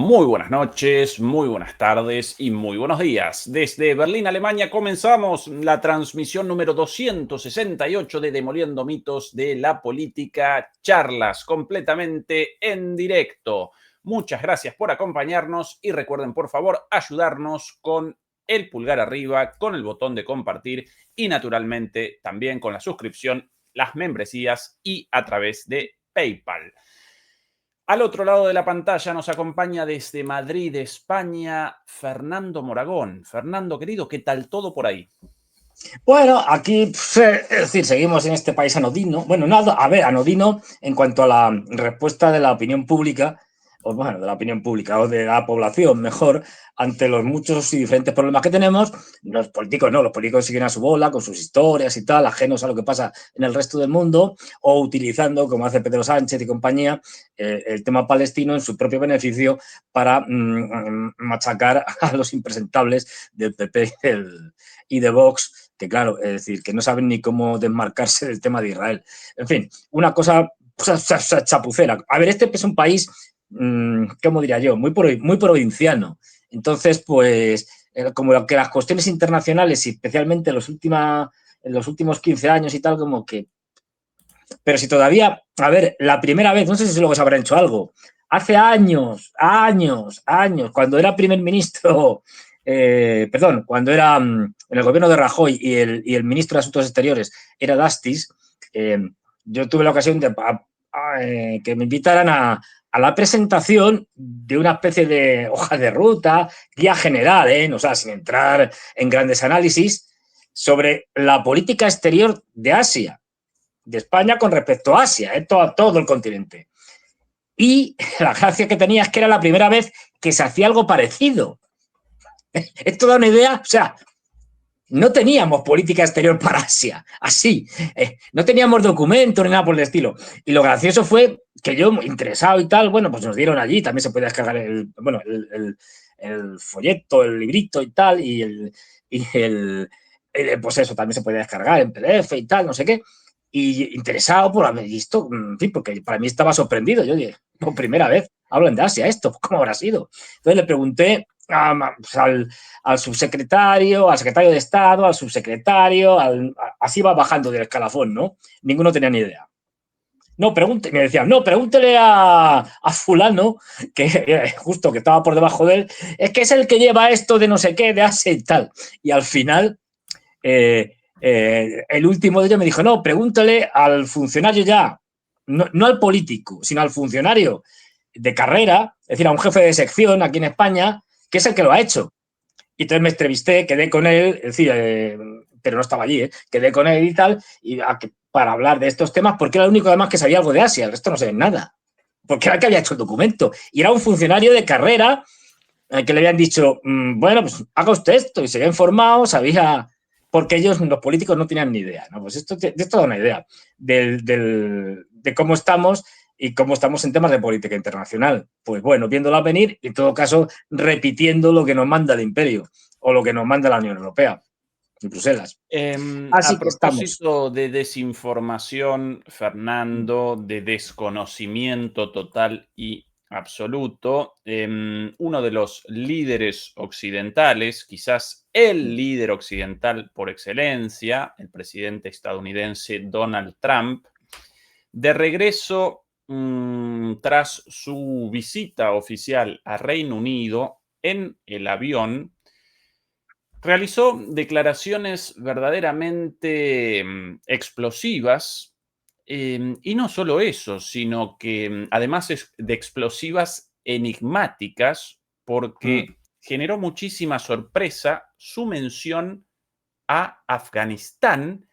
Muy buenas noches, muy buenas tardes y muy buenos días. Desde Berlín, Alemania, comenzamos la transmisión número 268 de Demoliendo Mitos de la Política, charlas completamente en directo. Muchas gracias por acompañarnos y recuerden, por favor, ayudarnos con el pulgar arriba, con el botón de compartir y, naturalmente, también con la suscripción, las membresías y a través de PayPal. Al otro lado de la pantalla nos acompaña desde Madrid, España, Fernando Moragón. Fernando, querido, ¿qué tal todo por ahí? Bueno, aquí, es decir, seguimos en este país anodino. Bueno, nada, a ver, anodino en cuanto a la respuesta de la opinión pública, o bueno, de la opinión pública o de la población, mejor, ante los muchos y diferentes problemas que tenemos. Los políticos no, los políticos siguen a su bola con sus historias y tal, ajenos a lo que pasa en el resto del mundo, o utilizando, como hace Pedro Sánchez y compañía, el tema palestino en su propio beneficio para machacar a los impresentables del PP y de Vox, que claro, es decir, que no saben ni cómo desmarcarse del tema de Israel. En fin, una cosa chapucera. A ver, este es un país, ¿cómo diría yo? Muy provinciano. Entonces, pues, como que las cuestiones internacionales, y especialmente en los últimos 15 años y tal, como que... Pero si todavía, a ver, la primera vez, no sé si luego se habrán hecho algo, hace años, cuando era primer ministro, perdón, cuando era en el gobierno de Rajoy y el ministro de Asuntos Exteriores era Dastis, yo tuve la ocasión de que me invitaran a la presentación de una especie de hoja de ruta, guía general, o sea, sin entrar en grandes análisis, sobre la política exterior de Asia, de España con respecto a Asia, todo el continente. Y la gracia que tenía es que era la primera vez que se hacía algo parecido. Esto da una idea, o sea, no teníamos política exterior para Asia, así. No teníamos documentos ni nada por el estilo. Y lo gracioso fue que yo, interesado y tal, bueno, pues nos dieron allí, también se podía descargar el folleto, el librito y tal, pues eso, también se podía descargar en PDF y tal, no sé qué. Y interesado por haber visto, en fin, porque para mí estaba sorprendido. Yo dije, por primera vez hablan de Asia, esto, ¿cómo habrá sido? Entonces le pregunté al subsecretario, al secretario de Estado, al subsecretario, así va bajando del escalafón, ¿no? Ninguno tenía ni idea. No, me decían, no, pregúntele a fulano, que justo que estaba por debajo de él, es que es el que lleva esto de no sé qué, de Asia y tal. Y al final, el último de ellos me dijo, no, pregúntale al funcionario ya, no al político, sino al funcionario de carrera, es decir, a un jefe de sección aquí en España, que es el que lo ha hecho. Y entonces me entrevisté, quedé con él, es decir, pero no estaba allí, quedé con él y tal, para hablar de estos temas, porque era el único además que sabía algo de Asia, el resto no sabía nada, porque era el que había hecho el documento. Y era un funcionario de carrera que le habían dicho, bueno, pues haga usted esto, y se había informado, sabía, porque ellos, los políticos, no tenían ni idea, ¿no? Pues esto da una idea de cómo estamos y cómo estamos en temas de política internacional. Pues bueno, viéndola venir, en todo caso, repitiendo lo que nos manda el imperio o lo que nos manda la Unión Europea y Bruselas. A Así que estamos. propósito de desinformación, Fernando, de desconocimiento total y absoluto, uno de los líderes occidentales, quizás el líder occidental por excelencia, el presidente estadounidense Donald Trump, de regreso tras su visita oficial a Reino Unido en el avión, realizó declaraciones verdaderamente explosivas, y no solo eso, sino que además de explosivas, enigmáticas, porque generó muchísima sorpresa su mención a Afganistán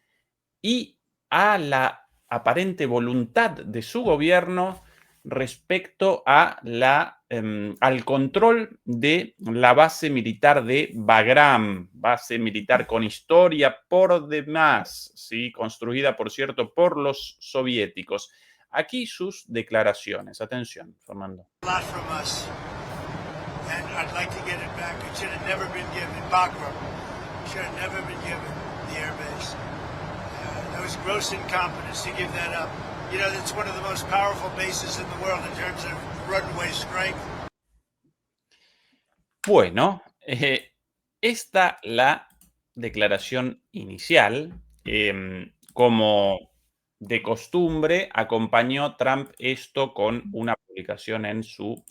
y a la aparente voluntad de su gobierno respecto al control de la base militar de Bagram, base militar con historia por demás, ¿sí? Construida, por cierto, por los soviéticos. Aquí sus declaraciones. Atención, Fernando. Was gross incompetence to give that up. You know, that's one of the most powerful bases in the world in terms of runway strength. Bueno, esta la declaración inicial. Como de costumbre, acompañó Trump esto con una publicación en su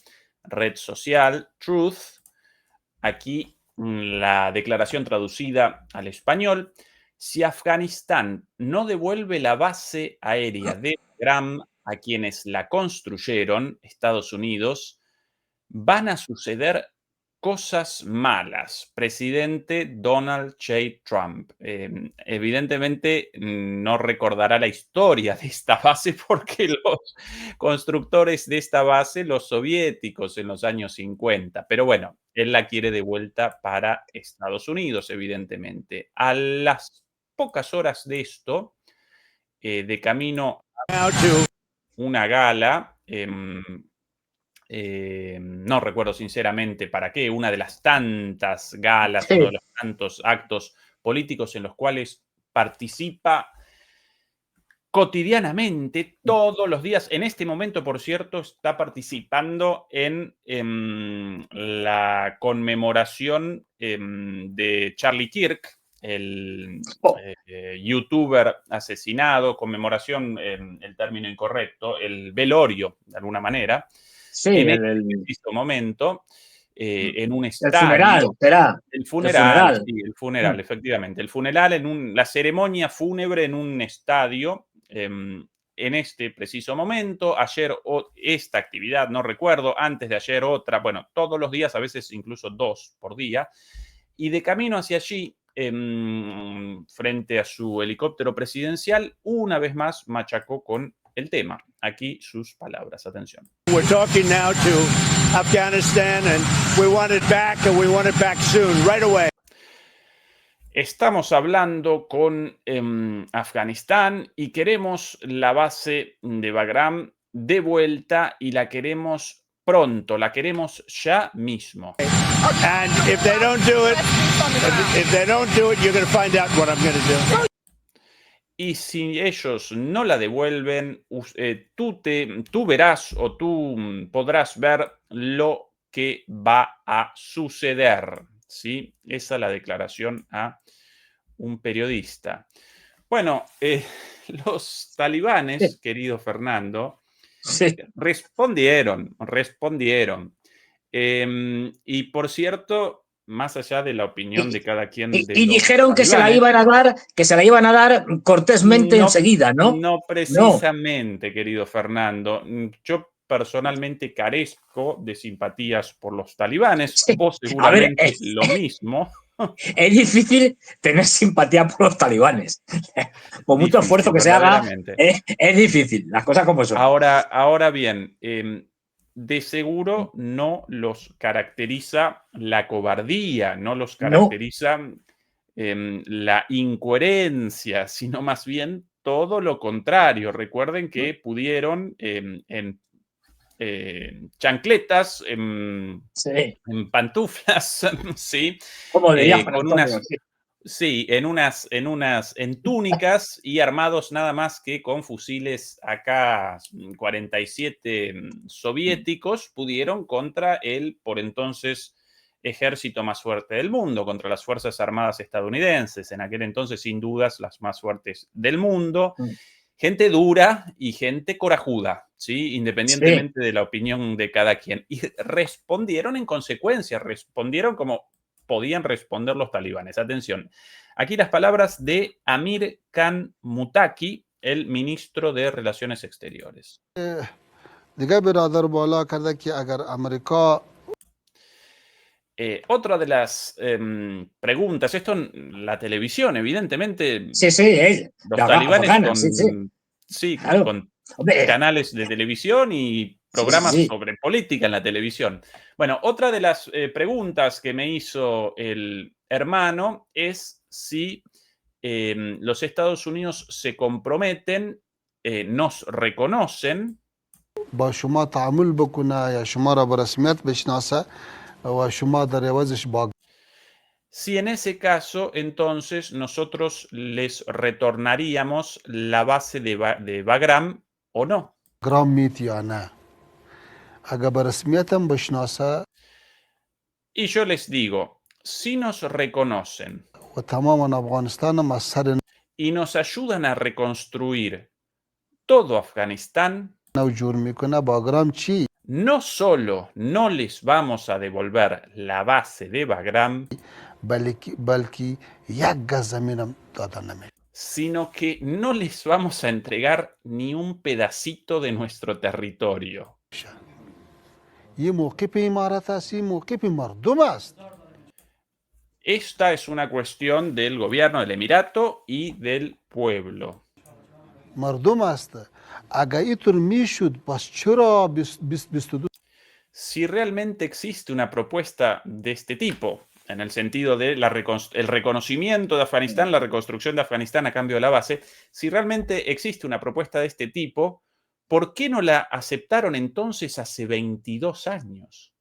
red social, Truth. Aquí la declaración traducida al español: si Afganistán no devuelve la base aérea de Bagram a quienes la construyeron, Estados Unidos, van a suceder cosas malas. Presidente Donald J. Trump. Evidentemente no recordará la historia de esta base porque los constructores de esta base, los soviéticos en los años 50. Pero bueno, él la quiere de vuelta para Estados Unidos, evidentemente. A las pocas horas de esto, de camino a una gala, no recuerdo sinceramente para qué, una de las tantas galas, Sí. uno de los tantos actos políticos en los cuales participa cotidianamente, todos los días. En este momento, por cierto, está participando en la conmemoración de Charlie Kirk, el youtuber asesinado, conmemoración, el término incorrecto, el velorio, de alguna manera. Sí, En este preciso momento, en un el estadio. funeral, será. El funeral, Sí, el funeral, efectivamente. El funeral, la ceremonia fúnebre en un estadio, en este preciso momento. Ayer esta actividad, no recuerdo, antes de ayer otra, bueno, todos los días, a veces incluso 2 por día. Y de camino hacia allí, frente a su helicóptero presidencial, una vez más machacó con el tema. Aquí sus palabras, atención. We're talking now to Afghanistan and we want it back and we want it back soon, right away. Estamos hablando con Afganistán y queremos la base de Bagram de vuelta y la queremos pronto, la queremos ya mismo. And if they don't do it, you're going to find out what I'm going to do. Y si ellos no la devuelven, tú verás o tú podrás ver lo que va a suceder. ¿Sí? Esa es la declaración a un periodista. Bueno, los talibanes, Sí. querido Fernando, Sí. respondieron. Y por cierto, más allá de la opinión de cada quien de Y los dijeron que se la talibanes, iban a dar cortésmente enseguida, ¿no? No precisamente, querido Fernando. Yo personalmente carezco de simpatías por los talibanes. Sí. Vos A ver, seguramente lo mismo. es difícil tener simpatía por los talibanes. Por mucho esfuerzo que se haga, es difícil, las cosas como son. Ahora bien, de seguro no los caracteriza la cobardía, no los caracteriza la incoherencia, sino más bien todo lo contrario. Recuerden que pudieron en chancletas, en pantuflas, ¿sí? Como diría Con unas, sí, en túnicas y armados nada más que con fusiles AK-47 soviéticos, pudieron contra el por entonces ejército más fuerte del mundo, contra las Fuerzas Armadas estadounidenses, en aquel entonces sin dudas las más fuertes del mundo. Gente dura y gente corajuda, ¿sí? Independientemente de la opinión de cada quien. Y respondieron en consecuencia, respondieron como podían responder los talibanes. Atención, aquí las palabras de Amir Khan Muttaqi, el ministro de Relaciones Exteriores. Otra de las preguntas, esto en la televisión, evidentemente. Los talibanes con canales de televisión y programas sobre política en la televisión. Bueno, otra de las preguntas que me hizo el hermano es si los Estados Unidos se comprometen, nos reconocen. Si en ese caso, entonces, nosotros les retornaríamos la base de Bagram o no. Y yo les digo, si nos reconocen y nos ayudan a reconstruir todo Afganistán, no solo no les vamos a devolver la base de Bagram, sino que no les vamos a entregar ni un pedacito de nuestro territorio. Esta es una cuestión del gobierno del Emirato y del pueblo. Si realmente existe una propuesta de este tipo, en el sentido de el reconocimiento de Afganistán, la reconstrucción de Afganistán a cambio de la base, si realmente existe una propuesta de este tipo, ¿por qué no la aceptaron entonces hace 22 años?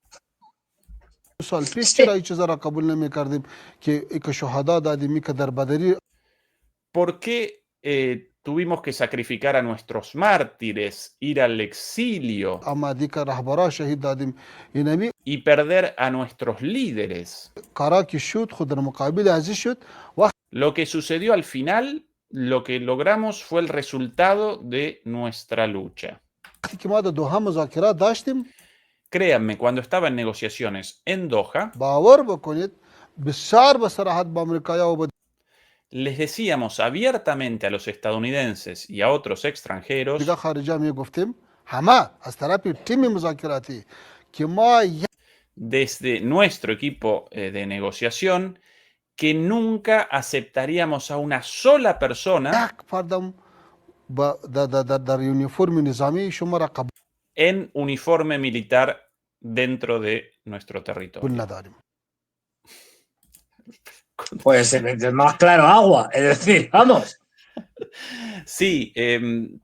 ¿Por qué tuvimos que sacrificar a nuestros mártires, ir al exilio y perder a nuestros líderes? Lo que sucedió al final, lo que logramos fue el resultado de nuestra lucha. Créanme, cuando estaba en negociaciones en Doha, les decíamos abiertamente a los estadounidenses y a otros extranjeros desde nuestro equipo de negociación que nunca aceptaríamos a una sola persona en uniforme militar dentro de nuestro territorio. Pues es más claro agua, es decir, vamos. Sí,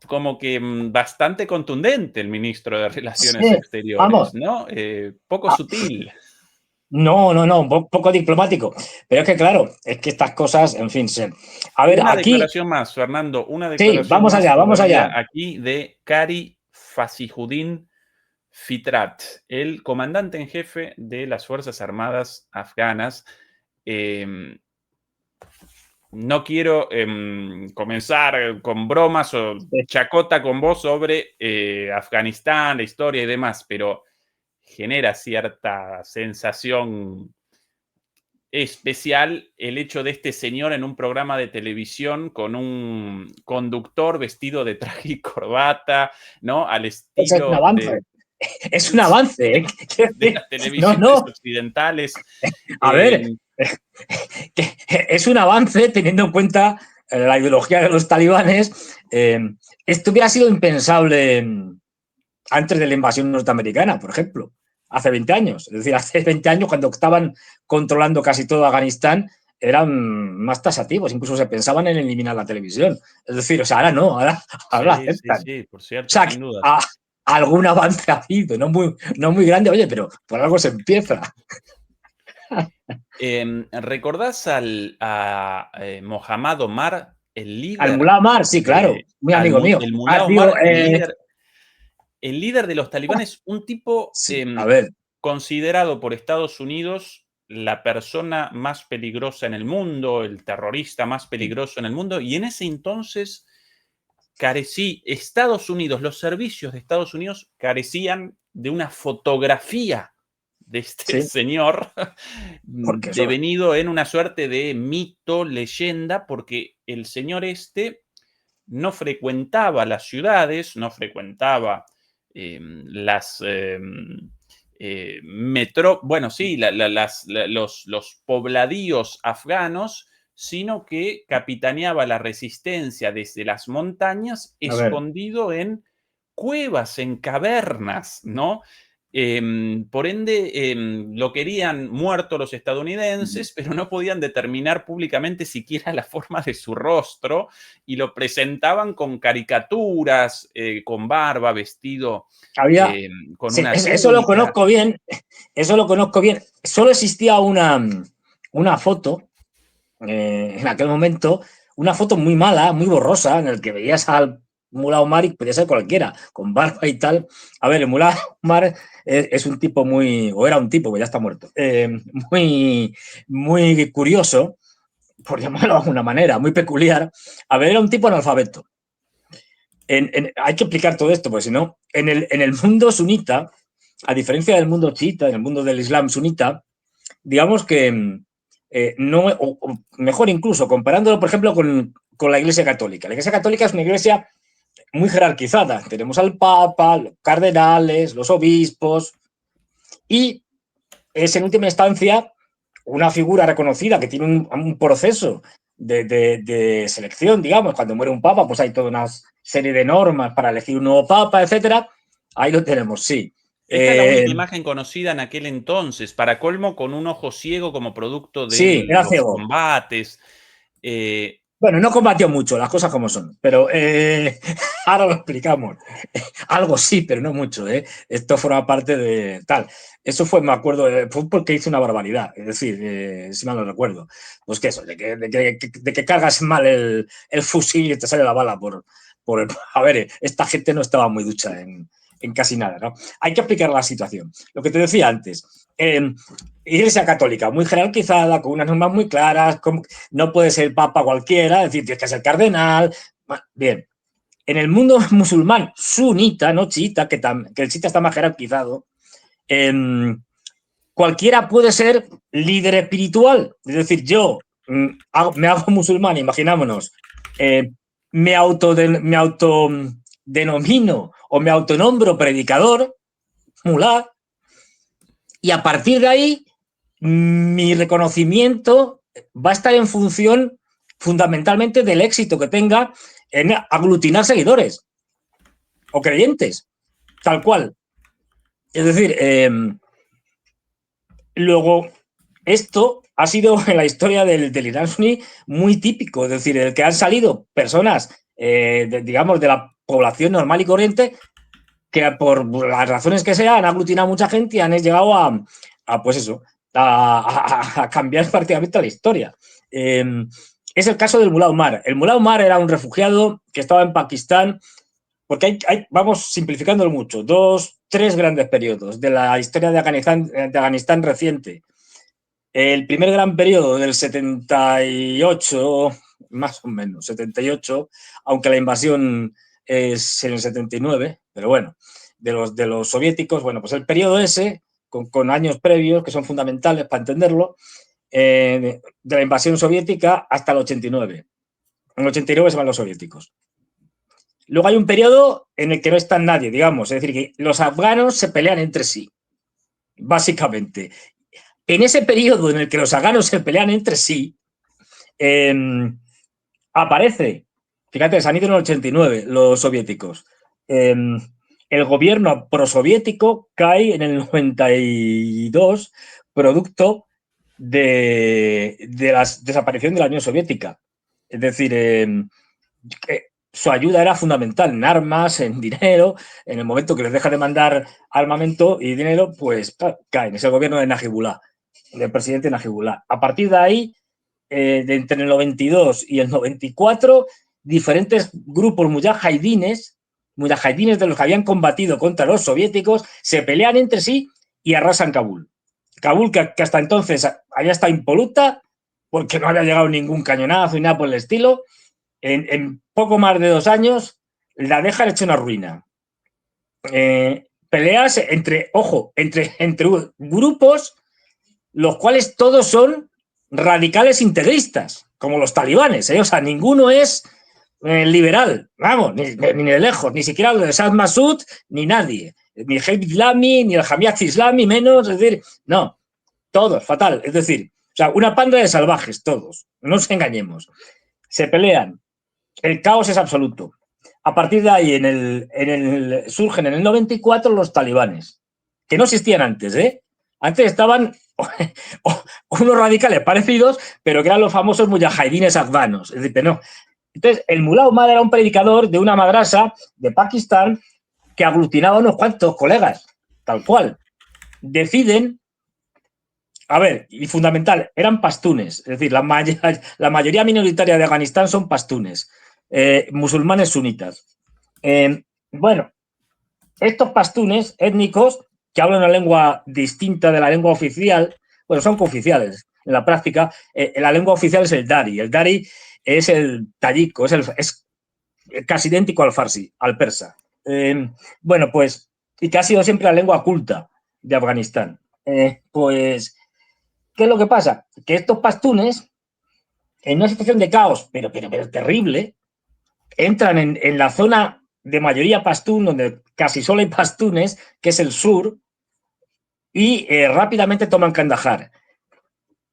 como que bastante contundente el ministro de Relaciones Exteriores, vamos. ¿no? Poco sutil. No, un poco diplomático. Pero es que, claro, es que estas cosas, en fin, a ver, una aquí... declaración más, Fernando, una declaración sí, vamos más allá, vamos allá. Aquí de Qari Fasihudin Fitrat, el comandante en jefe de las Fuerzas Armadas afganas. No quiero comenzar con bromas o chacota con vos sobre Afganistán, la historia y demás, pero genera cierta sensación especial el hecho de este señor en un programa de televisión con un conductor vestido de traje y corbata, ¿no? Al estilo es un avance. Es un avance, ¿eh? De las televisiones occidentales. A ver, es un avance teniendo en cuenta la ideología de los talibanes. Esto hubiera sido impensable antes de la invasión norteamericana, por ejemplo, hace 20 años. Es decir, hace 20 años, cuando estaban controlando casi todo Afganistán, eran más tasativos, incluso se pensaban en eliminar la televisión. Es decir, o sea, ahora no, ahora aceptan. Sí, por cierto, o sea, sin duda. Algún avance ha habido, no muy grande, oye, pero por algo se empieza. ¿Recordás a Mohammad Omar, el líder? Al Mullah Omar, sí, claro, muy amigo mío. El Mullah Omar, el líder de los talibanes, un tipo considerado por Estados Unidos la persona más peligrosa en el mundo, el terrorista más peligroso en el mundo, y en ese entonces Estados Unidos, los servicios de Estados Unidos carecían de una fotografía de este señor devenido en una suerte de mito, leyenda, porque el señor no frecuentaba las ciudades, no frecuentaba las los pobladíos afganos, sino que capitaneaba la resistencia desde las montañas, escondido en cuevas, en cavernas, ¿no? Por ende, lo querían muerto los estadounidenses, pero no podían determinar públicamente siquiera la forma de su rostro y lo presentaban con caricaturas, con barba, vestido con una túnica. Eso lo conozco bien, Solo existía una foto en aquel momento, una foto muy mala, muy borrosa, en el que veías al Mullah Omar y podía ser cualquiera, con barba y tal. A ver, el Mullah Omar es un tipo o era un tipo, que ya está muerto, muy curioso, por llamarlo de alguna manera, muy peculiar. A ver, era un tipo analfabeto. Hay que explicar todo esto, porque si no, en el mundo sunita, a diferencia del mundo chiita, en el mundo del Islam sunita, digamos que no, o mejor incluso, comparándolo, por ejemplo, con la Iglesia Católica. La Iglesia Católica es una iglesia muy jerarquizada. Tenemos al Papa, los cardenales, los obispos, y es en última instancia una figura reconocida que tiene un proceso de selección, digamos. Cuando muere un papa, pues hay toda una serie de normas para elegir un nuevo papa, etcétera. Ahí lo tenemos, sí. Esta es la única imagen conocida en aquel entonces, para colmo con un ojo ciego como producto de Sí, era los ciego. combates. Bueno, no combatió mucho, las cosas como son, pero ahora lo explicamos. Algo sí, pero no mucho. Esto forma parte de tal. Eso fue, me acuerdo, fue porque hice una barbaridad. Es decir, si mal no recuerdo. Pues que eso, de que cargas mal el fusil y te sale la bala por a ver, esta gente no estaba muy ducha en casi nada, ¿no? Hay que explicar la situación. Lo que te decía antes. Iglesia Católica, muy jerarquizada, con unas normas muy claras, no puede ser papa cualquiera, es decir, tienes que ser cardenal. Bien. En el mundo musulmán sunita, no chiita, que el chiita está más jerarquizado, cualquiera puede ser líder espiritual. Es decir, yo me hago musulmán, imaginámonos, me autodenomino o me autonombro predicador, mulá, y a partir de ahí mi reconocimiento va a estar en función fundamentalmente del éxito que tenga en aglutinar seguidores o creyentes, tal cual. Es decir, luego, esto ha sido en la historia del Irán suní muy típico, es decir, el que han salido personas, digamos, de la población normal y corriente, que por las razones que sean han aglutinado a mucha gente y han llegado pues eso, a cambiar prácticamente la historia. Es el caso del Mullah Omar. El Mullah Omar era un refugiado que estaba en Pakistán, porque vamos simplificándolo mucho, tres grandes periodos de la historia de Afganistán reciente. El primer gran periodo del 78, más o menos, 78, aunque la invasión es en el 79, pero bueno, de los soviéticos, bueno, pues el periodo ese, con años previos que son fundamentales para entenderlo, de la invasión soviética hasta el 89. En el 89 se van los soviéticos. Luego hay un periodo en el que no está nadie, digamos, es decir, que los afganos se pelean entre sí, básicamente. En ese periodo en el que los afganos se pelean entre sí, aparece, fíjate, se han ido en el 89 los soviéticos. El gobierno prosoviético cae en el 92, producto de la desaparición de la Unión Soviética. Es decir, su ayuda era fundamental en armas, en dinero. En el momento que les deja de mandar armamento y dinero, pues caen. Es el gobierno de Najibullah, del presidente Najibullah. A partir de ahí, entre el 92 y el 94, diferentes grupos mujahidines de los que habían combatido contra los soviéticos, se pelean entre sí y arrasan Kabul. Kabul, que hasta entonces había estado impoluta, porque no había llegado ningún cañonazo ni nada por el estilo, en poco más de 2 años la dejan hecha una ruina. Peleas entre grupos, los cuales todos son radicales integristas, como los talibanes, O sea, ninguno es liberal, vamos, ni de lejos, ni siquiera lo de Saad Massoud, ni nadie, ni el Jabhat Islami, ni el Jamiat Islami, menos, es decir, no, todos, fatal, es decir, o sea, una panda de salvajes, todos, no nos engañemos, se pelean, el caos es absoluto. A partir de ahí, surgen en el 94 los talibanes, que no existían antes, Antes estaban unos radicales parecidos, pero que eran los famosos mujahidines afganos. Es decir, que no. Entonces, el Mullah Omar era un predicador de una madrasa de Pakistán que aglutinaba a unos cuantos colegas, tal cual. Deciden, a ver, y fundamental, eran pastunes, es decir, la mayoría minoritaria de Afganistán son pastunes, musulmanes sunitas. Bueno, estos pastunes étnicos que hablan una lengua distinta de la lengua oficial, bueno, son cooficiales en la práctica. La lengua oficial es el dari. El dari es el tayiko, es casi idéntico al farsi, al persa. Bueno, pues, y que ha sido siempre la lengua culta de Afganistán. Pues, ¿qué es lo que pasa? Que estos pastunes, en una situación de caos, pero terrible, entran en la zona de mayoría pastún, donde casi solo hay pastunes, que es el sur, y rápidamente toman Kandahar.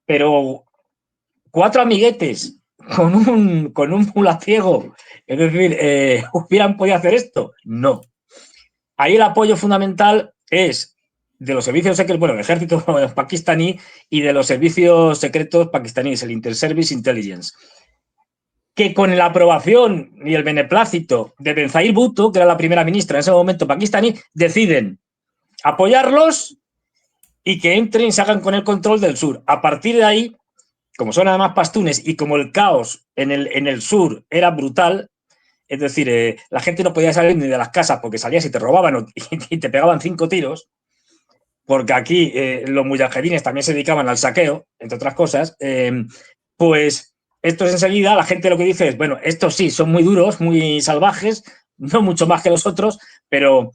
Pero 4 amiguetes con un mulaciego, es decir, ¿hubieran podido hacer esto? No. Ahí el apoyo fundamental es de los servicios secretos, bueno, el ejército pakistaní y de los servicios secretos pakistaníes, el Inter-Service Intelligence, que con la aprobación y el beneplácito de Benazir Bhutto, que era la primera ministra en ese momento pakistaní, deciden apoyarlos y que entren y se hagan con el control del sur. A partir de ahí, como son además pastunes y como el caos en el sur era brutal, es decir, la gente no podía salir ni de las casas porque salías y te robaban y te pegaban 5 tiros, porque aquí los mujahedines también se dedicaban al saqueo, entre otras cosas, pues estos enseguida, la gente lo que dice es, bueno, estos sí, son muy duros, muy salvajes, no mucho más que los otros, pero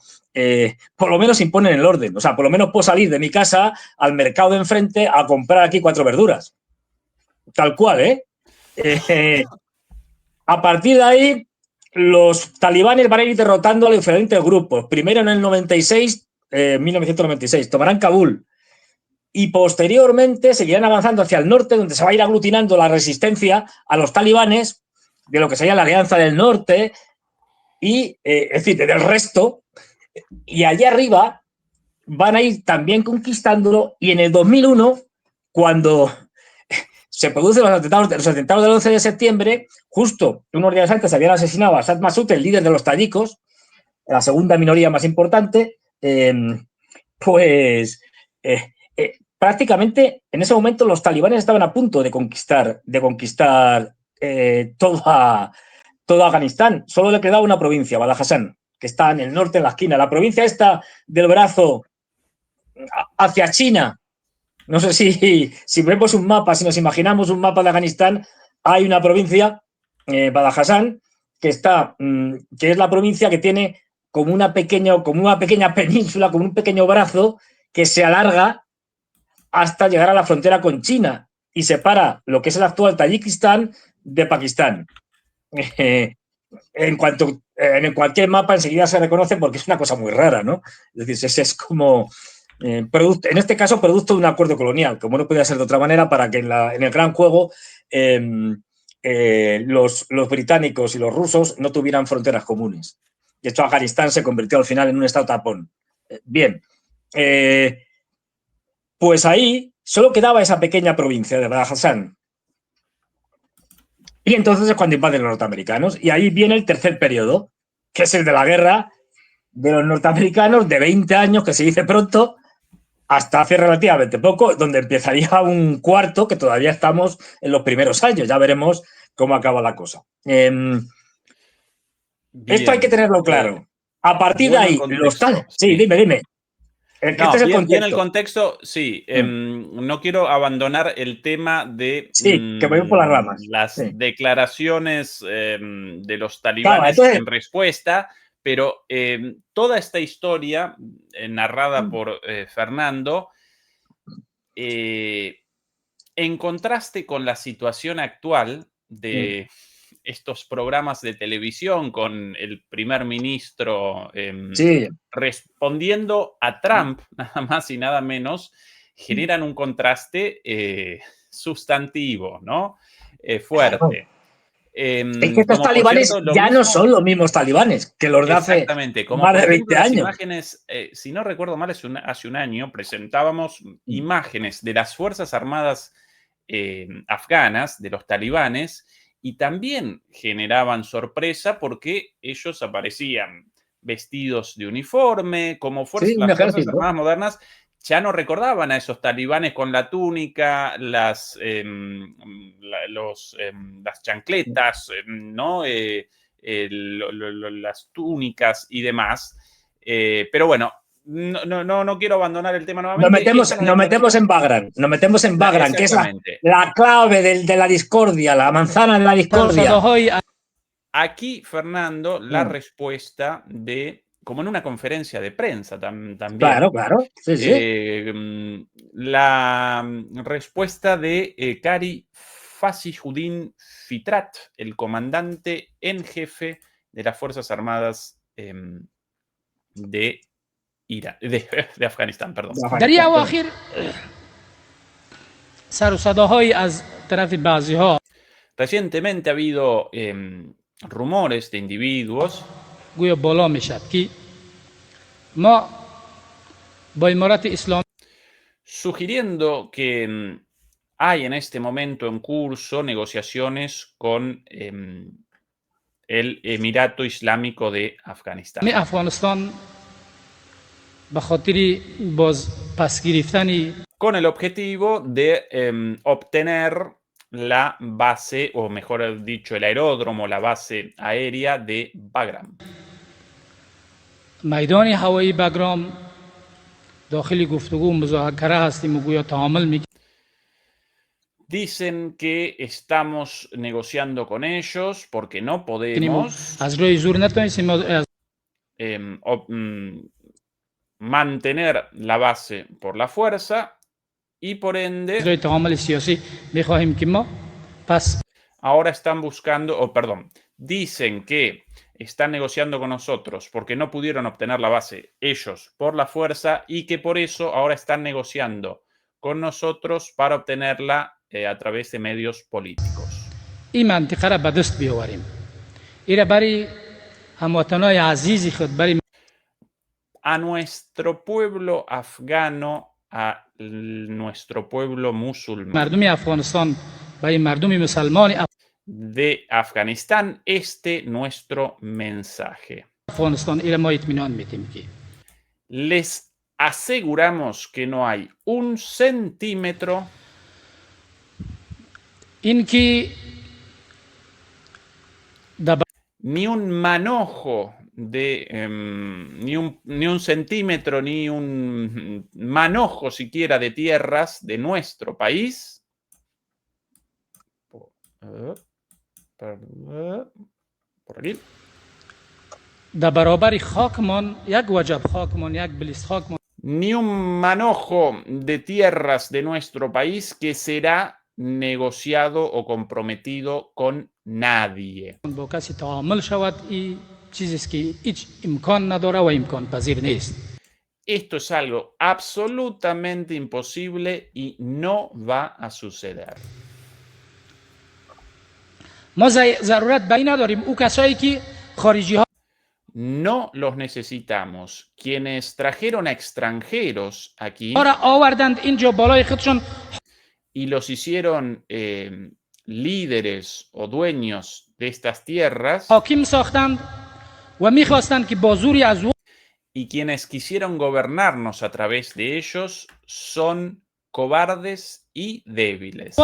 por lo menos imponen el orden. O sea, por lo menos puedo salir de mi casa al mercado de enfrente a comprar aquí 4 verduras. Tal cual, ¿eh? A partir de ahí, los talibanes van a ir derrotando a los diferentes grupos. Primero en el 1996, tomarán Kabul. Y posteriormente seguirán avanzando hacia el norte, donde se va a ir aglutinando la resistencia a los talibanes de lo que sería la Alianza del Norte y, es decir, del resto. Y allá arriba van a ir también conquistándolo. Y en el 2001, cuando se producen los atentados del 11 de septiembre, justo unos días antes habían asesinado a Saad Massoud, el líder de los tayikos, la segunda minoría más importante, pues prácticamente en ese momento los talibanes estaban a punto de conquistar todo Afganistán. Solo le quedaba una provincia, Badakhshan, que está en el norte, en la esquina. La provincia esta del brazo hacia China. No sé si vemos un mapa, si nos imaginamos un mapa de Afganistán, hay una provincia, Badakhshan, que es la provincia que tiene como una pequeña península, como un pequeño brazo que se alarga hasta llegar a la frontera con China y separa lo que es el actual Tayikistán de Pakistán. En cualquier mapa enseguida se reconoce porque es una cosa muy rara, ¿no? Es decir, es como en este caso, producto de un acuerdo colonial, como no podía ser de otra manera, para que en el gran juego los británicos y los rusos no tuvieran fronteras comunes. De hecho, Afganistán se convirtió al final en un estado tapón. Bien, pues ahí solo quedaba esa pequeña provincia de Badakhshan. Y entonces es cuando invaden los norteamericanos. Y ahí viene el tercer periodo, que es el de la guerra de los norteamericanos de 20 años, que se dice pronto, hasta hace relativamente poco, donde empezaría un cuarto, que todavía estamos en los primeros años. Ya veremos cómo acaba la cosa. Esto hay que tenerlo claro. A partir de ahí, los tales. Sí, dime. No, es el bien el contexto, sí. No quiero abandonar el tema de que me voy por las ramas. Las declaraciones de los talibanes en respuesta, pero toda esta historia narrada por Fernando, en contraste con la situación actual de estos programas de televisión con el primer ministro respondiendo a Trump, nada más y nada menos, generan un contraste sustantivo, ¿no? Fuerte. Es que estos talibanes ya no son los mismos talibanes que los de hace más de 20 años. Imágenes, si no recuerdo mal, hace un año presentábamos imágenes de las Fuerzas Armadas afganas, de los talibanes, y también generaban sorpresa porque ellos aparecían vestidos de uniforme, como las Fuerzas Armadas modernas ya no recordaban a esos talibanes con la túnica, las chancletas, ¿no? las túnicas y demás. Pero bueno, no quiero abandonar el tema nuevamente. Nos metemos en Bagrán, que es la clave de la discordia, la manzana de la discordia. Aquí, Fernando, la respuesta como en una conferencia de prensa también. Claro. Sí. La respuesta de Kari Fasihudin Fitrat, el comandante en jefe de las Fuerzas Armadas de Afganistán, perdón. Recientemente ha habido rumores de individuos sugiriendo que hay en este momento en curso negociaciones con el Emirato Islámico de Afganistán. Con el objetivo de obtener la base, o mejor dicho, el aeródromo, la base aérea de Bagram. Dicen que estamos negociando con ellos porque no podemos mantener la base por la fuerza y por ende ahora están buscando, dicen que están negociando con nosotros porque no pudieron obtener la base ellos por la fuerza y que por eso ahora están negociando con nosotros para obtenerla a través de medios políticos. A nuestro pueblo afgano, a nuestro pueblo musulmán de Afganistán, nuestro mensaje. Les aseguramos que no hay un centímetro ni un manojo ni un centímetro, ni un manojo siquiera de tierras de nuestro país por aquí ni un manojo de tierras de nuestro país que será negociado o comprometido con nadie. Esto es algo absolutamente imposible y no va a suceder. No los necesitamos. Quienes trajeron a extranjeros aquí y los hicieron líderes o dueños de estas tierras y quienes quisieron gobernarnos a través de ellos son cobardes y débiles.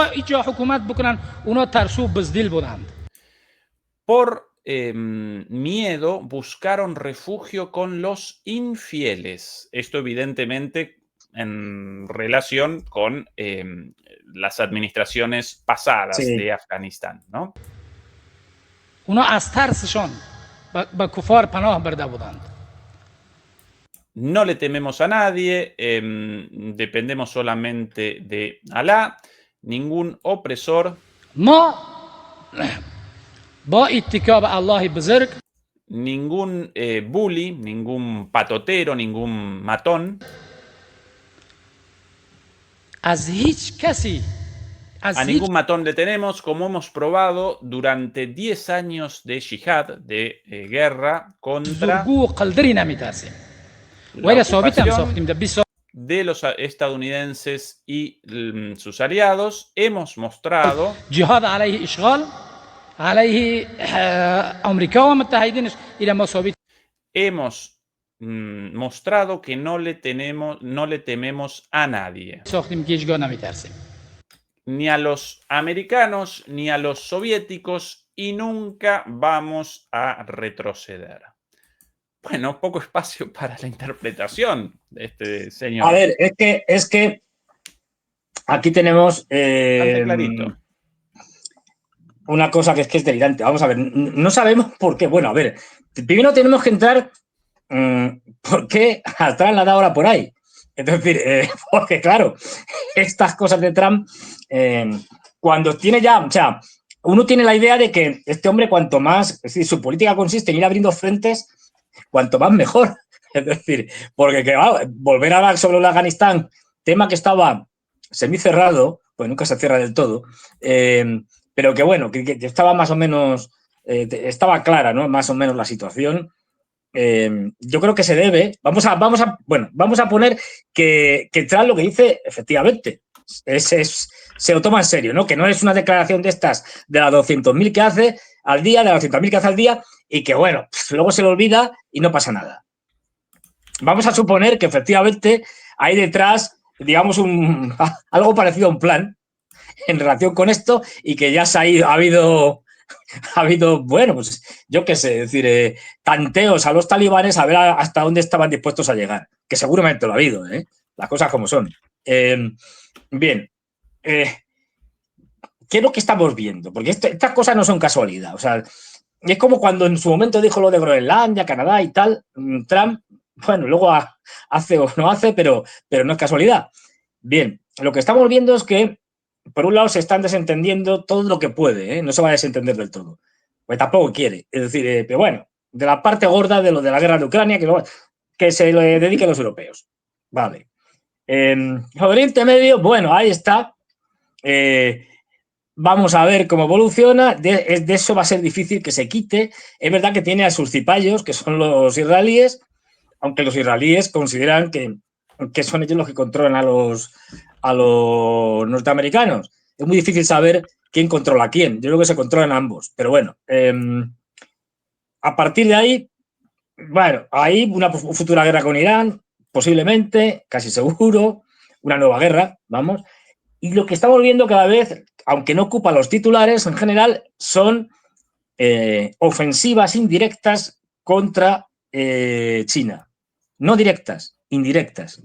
Por miedo buscaron refugio con los infieles. Esto evidentemente en relación con las administraciones pasadas de Afganistán, ¿no? No le tememos a nadie, dependemos solamente de Alá, ningún opresor, ningún bully, ningún patotero, ningún matón. A ningún matón le tenemos, como hemos probado durante 10 años de yihad, de guerra contra la ocupación de los estadounidenses y sus aliados. Hemos mostrado que no le tememos a nadie, ni a los americanos, ni a los soviéticos, y nunca vamos a retroceder. Bueno, poco espacio para la interpretación de este señor. A ver, es que aquí tenemos Bastante clarito. una cosa que es delirante. Vamos a ver, no sabemos por qué. Bueno, a ver, primero tenemos que entrar por qué a Trump le ha dado ahora por ahí. Es decir, porque claro, estas cosas de Trump, cuando tiene ya, o sea, uno tiene la idea de que este hombre cuanto más, es decir, su política consiste en ir abriendo frentes, cuanto más mejor. Es decir, porque volver a hablar sobre el Afganistán, tema que estaba semicerrado, pues nunca se cierra del todo, pero que bueno, que estaba más o menos, estaba clara, ¿no? Más o menos la situación. Yo creo que se debe, vamos a poner que Trump lo que dice, efectivamente, se lo toma en serio, ¿no? Que no es una declaración de estas de las 200.000 que hace al día, de las 200.000 que hace al día, y que bueno, luego se le olvida y no pasa nada. Vamos a suponer que efectivamente hay detrás, digamos, algo parecido a un plan en relación con esto y que ya ha habido, bueno, pues yo qué sé, es decir, tanteos a los talibanes a ver hasta dónde estaban dispuestos a llegar, que seguramente lo ha habido, las cosas como son. Bien, ¿qué es lo que estamos viendo? Porque estas cosas no son casualidad, o sea, es como cuando en su momento dijo lo de Groenlandia, Canadá y tal, Trump, bueno, luego hace o no hace, pero no es casualidad. Bien, lo que estamos viendo es que, por un lado, se están desentendiendo todo lo que puede, no se va a desentender del todo, pues tampoco quiere. Es decir, pero bueno, de la parte gorda de lo de la guerra de Ucrania, que se le dediquen los europeos. Vale. Oriente Medio, bueno, ahí está. Vamos a ver cómo evoluciona. De eso va a ser difícil que se quite. Es verdad que tiene a sus cipayos, que son los israelíes, aunque los israelíes consideran que son ellos los que controlan a los norteamericanos. Es muy difícil saber quién controla a quién. Yo creo que se controlan ambos. Pero bueno, a partir de ahí, bueno, hay una futura guerra con Irán, posiblemente, casi seguro, una nueva guerra, vamos. Y lo que estamos viendo cada vez, aunque no ocupa los titulares, en general, son ofensivas indirectas contra China. No directas, indirectas.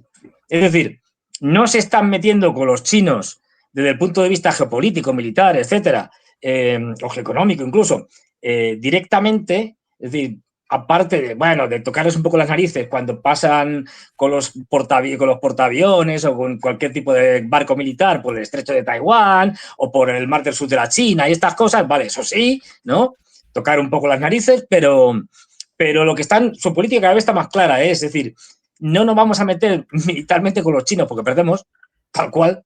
Es decir, no se están metiendo con los chinos desde el punto de vista geopolítico, militar, etcétera, o económico incluso, directamente, es decir, aparte de tocarles un poco las narices cuando pasan con los portaaviones o con cualquier tipo de barco militar por el estrecho de Taiwán o por el mar del sur de la China y estas cosas, vale, eso sí, ¿no? Tocar un poco las narices, pero lo que su política cada vez está más clara, es decir, no nos vamos a meter militarmente con los chinos porque perdemos, tal cual.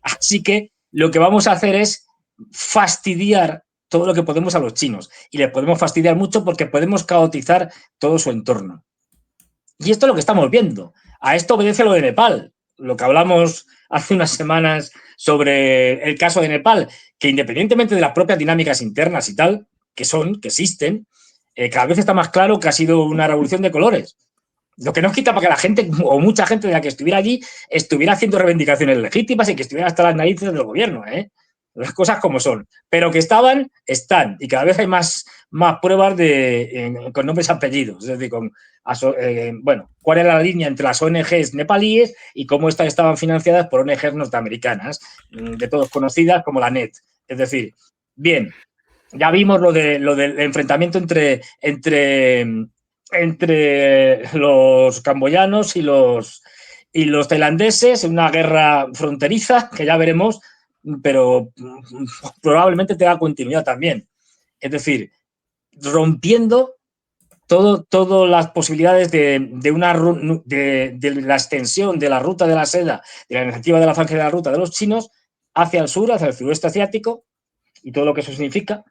Así que lo que vamos a hacer es fastidiar todo lo que podemos a los chinos. Y les podemos fastidiar mucho porque podemos caotizar todo su entorno. Y esto es lo que estamos viendo. A esto obedece lo de Nepal, lo que hablamos hace unas semanas sobre el caso de Nepal, que independientemente de las propias dinámicas internas y tal, que existen, cada vez está más claro que ha sido una revolución de colores. Lo que no quita para que la gente, o mucha gente de la que estuviera allí, estuviera haciendo reivindicaciones legítimas y que estuviera hasta las narices del gobierno, las cosas como son. Pero que están, y cada vez hay más pruebas con nombres y apellidos. Es decir, cuál era la línea entre las ONGs nepalíes y cómo estas estaban financiadas por ONGs norteamericanas, de todos conocidas como la NET. Es decir, bien, ya vimos lo del enfrentamiento entre los camboyanos y los tailandeses, una guerra fronteriza que ya veremos, pero probablemente tenga continuidad también. Es decir, rompiendo todas las posibilidades de la extensión de la ruta de la seda, de la iniciativa de la franja de la ruta de los chinos hacia el sur, hacia el sudeste asiático y todo lo que eso significa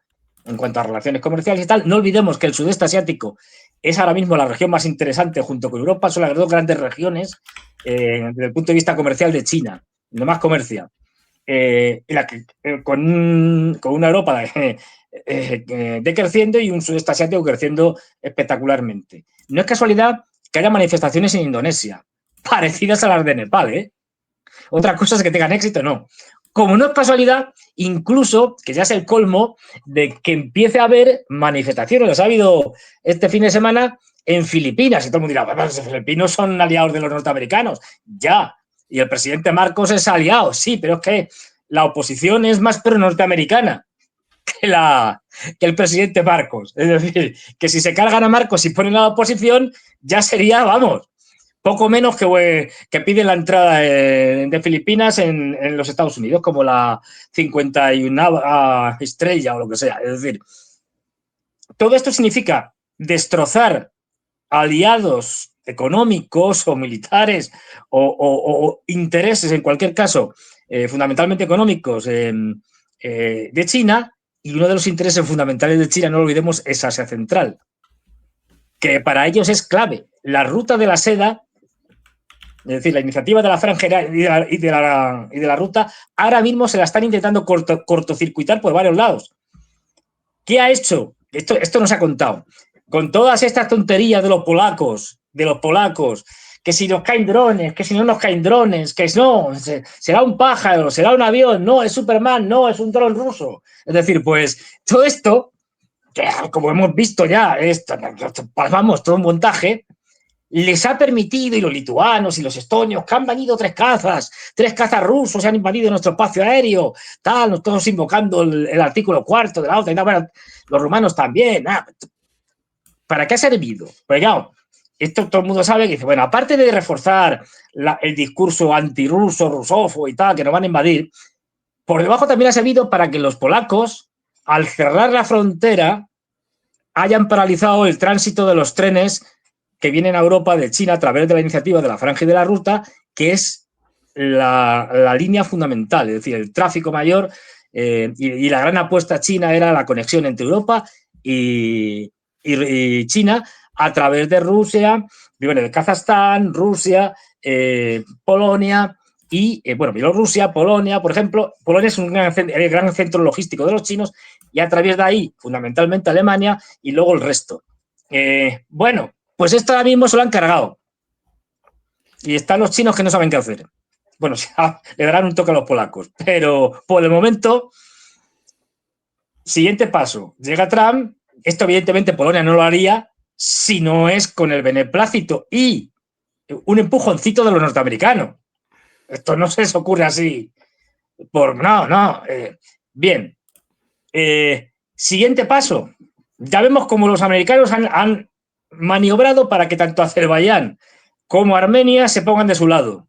en cuanto a relaciones comerciales y tal. No olvidemos que el sudeste asiático es ahora mismo la región más interesante junto con Europa, son las dos grandes regiones desde el punto de vista comercial de China, donde más comercia. Con una Europa decreciendo y un sudeste asiático creciendo espectacularmente. No es casualidad que haya manifestaciones en Indonesia, parecidas a las de Nepal, Otra cosa es que tengan éxito, no. como no es casualidad, incluso, que ya es el colmo, de que empiece a haber manifestaciones. Las ha habido este fin de semana en Filipinas. Y todo el mundo dirá, bueno, los filipinos son aliados de los norteamericanos. Ya. Y el presidente Marcos es aliado, sí, pero es que la oposición es más pro-norteamericana que el presidente Marcos. Es decir, que si se cargan a Marcos y ponen a la oposición, ya sería, vamos, poco menos que piden la entrada de Filipinas en los Estados Unidos, como la 51 estrella o lo que sea. Es decir, todo esto significa destrozar aliados económicos o militares o intereses, en cualquier caso, fundamentalmente económicos de China, y uno de los intereses fundamentales de China, no lo olvidemos, es Asia Central, que para ellos es clave. La ruta de la seda, es decir, la iniciativa de la franja y de la ruta, ahora mismo se la están intentando cortocircuitar por varios lados. ¿Qué ha hecho? Esto no se ha contado. Con todas estas tonterías de los polacos, que si nos caen drones, que si no nos caen drones, que no, será un pájaro, será un avión, no, es Superman, no, es un dron ruso. Es decir, pues todo esto, como hemos visto ya, vamos, todo un montaje, les ha permitido, y los lituanos y los estonios, que han invadido tres cazas rusos, se han invadido nuestro espacio aéreo, tal, todos invocando el artículo 4 de la OTAN, bueno, los rumanos también. ¿Para qué ha servido? Pues claro, esto todo el mundo sabe que dice, bueno, aparte de reforzar el discurso antirruso, rusófobo y tal, que nos van a invadir, por debajo también ha servido para que los polacos, al cerrar la frontera, hayan paralizado el tránsito de los trenes que vienen a Europa de China a través de la iniciativa de la franja y de la ruta, que es la línea fundamental, es decir, el tráfico mayor, y la gran apuesta china era la conexión entre Europa y China a través de Rusia, bueno, de Kazajstán, Rusia, Polonia y, bueno, Bielorrusia, Polonia, por ejemplo. Polonia es un gran centro logístico de los chinos, y a través de ahí, fundamentalmente, Alemania y luego el resto. Bueno, pues esto ahora mismo se lo han cargado. Y están los chinos que no saben qué hacer. Bueno, le darán un toque a los polacos. Pero por el momento, siguiente paso. Llega Trump. Esto, evidentemente, Polonia no lo haría si no es con el beneplácito y un empujoncito de los norteamericanos. Esto no se les ocurre así. No. Bien. Siguiente paso. Ya vemos cómo los americanos han maniobrado para que tanto Azerbaiyán como Armenia se pongan de su lado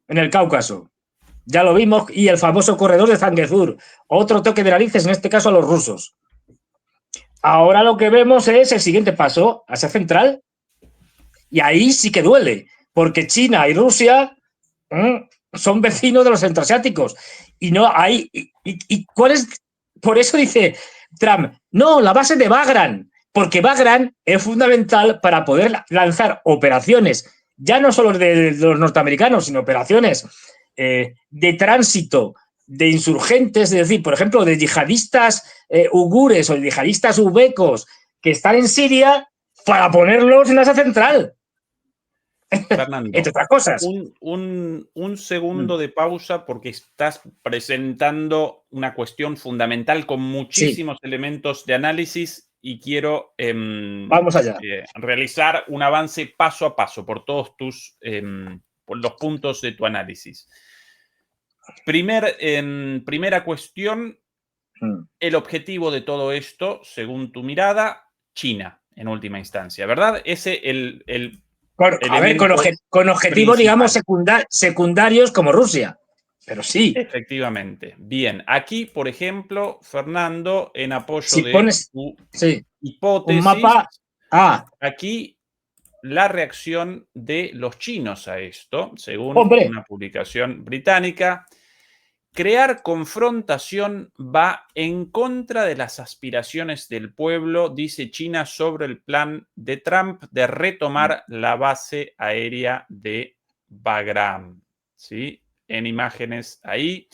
en el Cáucaso. Ya lo vimos, y el famoso corredor de Zangezur, otro toque de narices, en este caso a los rusos. Ahora lo que vemos es el siguiente paso, Asia Central, y ahí sí que duele, porque China y Rusia son vecinos de los centroasiáticos, y no hay. ¿Y cuál es? Por eso dice Trump, no, la base de Bagram, porque Bagram es fundamental para poder lanzar operaciones, ya no solo de los norteamericanos, sino operaciones de tránsito de insurgentes, es decir, por ejemplo, de yihadistas ugures o de yihadistas uzbecos que están en Siria, para ponerlos en Asia Central. Fernando, entre otras cosas. Un segundo de pausa, porque estás presentando una cuestión fundamental con muchísimos elementos de análisis, y quiero vamos allá. Realizar un avance paso a paso por todos por los puntos de tu análisis. Primera cuestión, el objetivo de todo esto, según tu mirada, China, en última instancia, ¿verdad? Ese a ver, con objetivos, digamos, secundarios como Rusia, pero sí. Efectivamente. Bien, aquí, por ejemplo, Fernando, en apoyo si de pones, tu un hipótesis, mapa. Aquí la reacción de los chinos a esto, según una publicación británica: crear confrontación va en contra de las aspiraciones del pueblo, dice China, sobre el plan de Trump de retomar la base aérea de Bagram. ¿Sí? En imágenes ahí.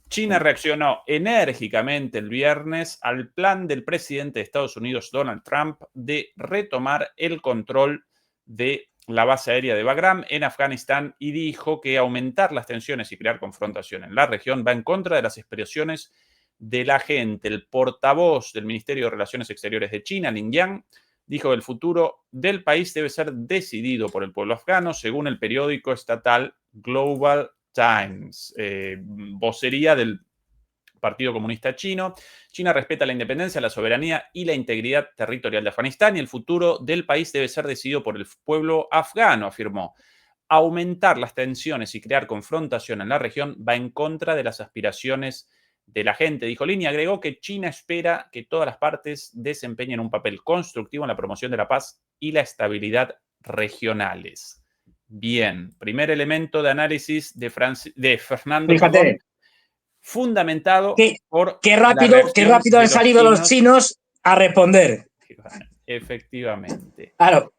China reaccionó enérgicamente el viernes al plan del presidente de Estados Unidos, Donald Trump, de retomar el control de la base aérea de Bagram en Afganistán y dijo que aumentar las tensiones y crear confrontación en la región va en contra de las expresiones de la gente. El portavoz del Ministerio de Relaciones Exteriores de China, Lin Yang, dijo que el futuro del país debe ser decidido por el pueblo afgano, según el periódico estatal Global Times, vocería del Partido Comunista Chino. China respeta la independencia, la soberanía y la integridad territorial de Afganistán y el futuro del país debe ser decidido por el pueblo afgano, afirmó. Aumentar las tensiones y crear confrontación en la región va en contra de las aspiraciones de la gente, dijo Lin, y agregó que China espera que todas las partes desempeñen un papel constructivo en la promoción de la paz y la estabilidad regionales. Bien, primer elemento de análisis de Fernando, Fíjate, fundamentado qué, por qué la rápido reacción han de los salido los chinos a responder. Efectivamente. Claro,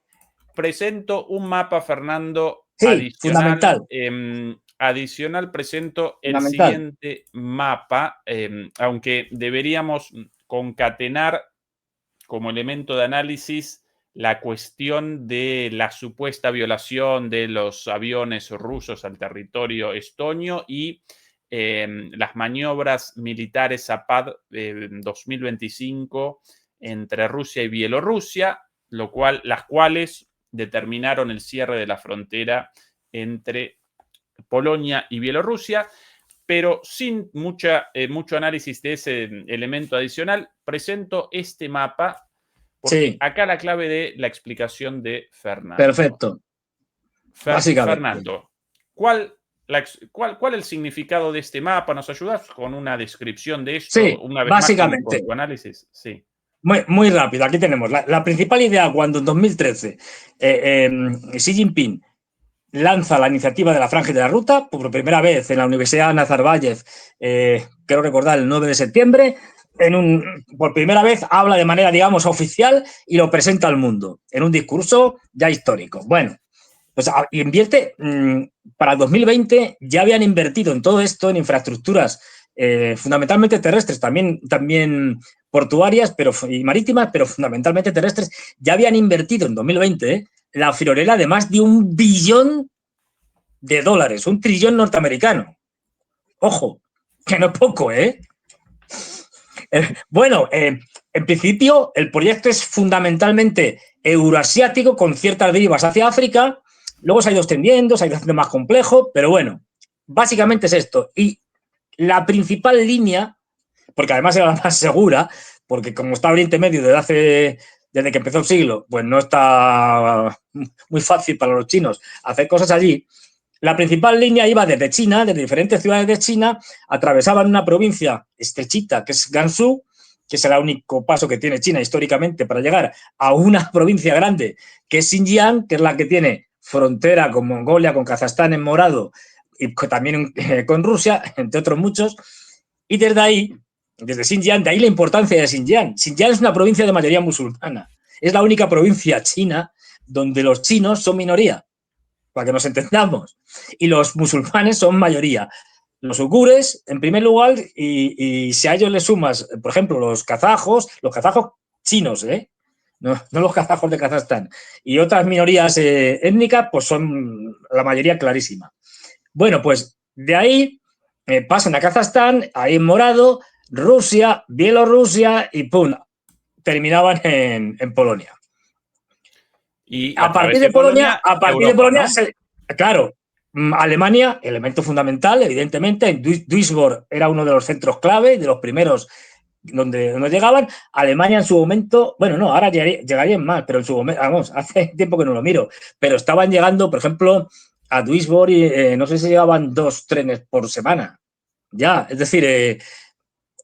Presento un mapa, Fernando, sí, adicional. fundamental, Adicional, presento el fundamental. siguiente mapa, aunque deberíamos concatenar como elemento de análisis la cuestión de la supuesta violación de los aviones rusos al territorio estonio y las maniobras militares Zapad 2025 entre Rusia y Bielorrusia, las cuales determinaron el cierre de la frontera entre Polonia y Bielorrusia, pero sin mucho análisis de ese elemento adicional, presento este mapa porque Sí, acá la clave de la explicación de Fernando. perfecto, básicamente. Fernando, ¿cuál es el significado de este mapa? ¿Nos ayudas con una descripción de esto, Sí, una vez más con básicamente. tu análisis? Sí. Muy rápido, aquí tenemos la principal idea cuando en 2013 Xi Jinping lanza la iniciativa de la Franja de la Ruta por primera vez en la Universidad Nazarbayev, quiero recordar el 9 de septiembre, por primera vez habla de manera, digamos, oficial y lo presenta al mundo en un discurso ya histórico. Bueno, pues invierte, para el 2020 ya habían invertido en todo esto, en infraestructuras fundamentalmente terrestres, también portuarias y marítimas, pero fundamentalmente terrestres, ya habían invertido en 2020 la friolera de más de $1 billón, $1 trillón norteamericano. Ojo, que no es poco, ¿eh? Bueno, en principio el proyecto es fundamentalmente euroasiático con ciertas derivas hacia África, luego se ha ido extendiendo, se ha ido haciendo más complejo, pero bueno, básicamente es esto. Y la principal línea, porque además era la más segura, porque como está Oriente Medio desde que empezó el siglo, pues no está muy fácil para los chinos hacer cosas allí. La principal línea iba desde China, desde diferentes ciudades de China, atravesaban una provincia estrechita que es Gansu, que es el único paso que tiene China históricamente para llegar a una provincia grande que es Xinjiang, que es la que tiene frontera con Mongolia, con Kazajstán en morado y también con Rusia, entre otros muchos. Y desde ahí, desde Xinjiang, de ahí la importancia de Xinjiang. Xinjiang es una provincia de mayoría musulmana. Es la única provincia china donde los chinos son minoría, para que nos entendamos. Y los musulmanes son mayoría. Los uigures, en primer lugar, y si a ellos les sumas, por ejemplo, los kazajos chinos, no los kazajos de Kazajstán, y otras minorías étnicas, pues son la mayoría clarísima. Bueno, pues de ahí pasan a Kazajstán, ahí en morado, Rusia, Bielorrusia y pum, terminaban en Polonia. Y a partir de Polonia, Europa, ¿no? Claro, Alemania, elemento fundamental, evidentemente. Duisburg era uno de los centros clave, de los primeros donde llegaban. Alemania en su momento, bueno, no, ahora llegarían más, pero en su momento, vamos, hace tiempo que no lo miro, pero estaban llegando, por ejemplo, a Duisburg y no sé si llegaban 2 trenes por semana. Ya, es decir,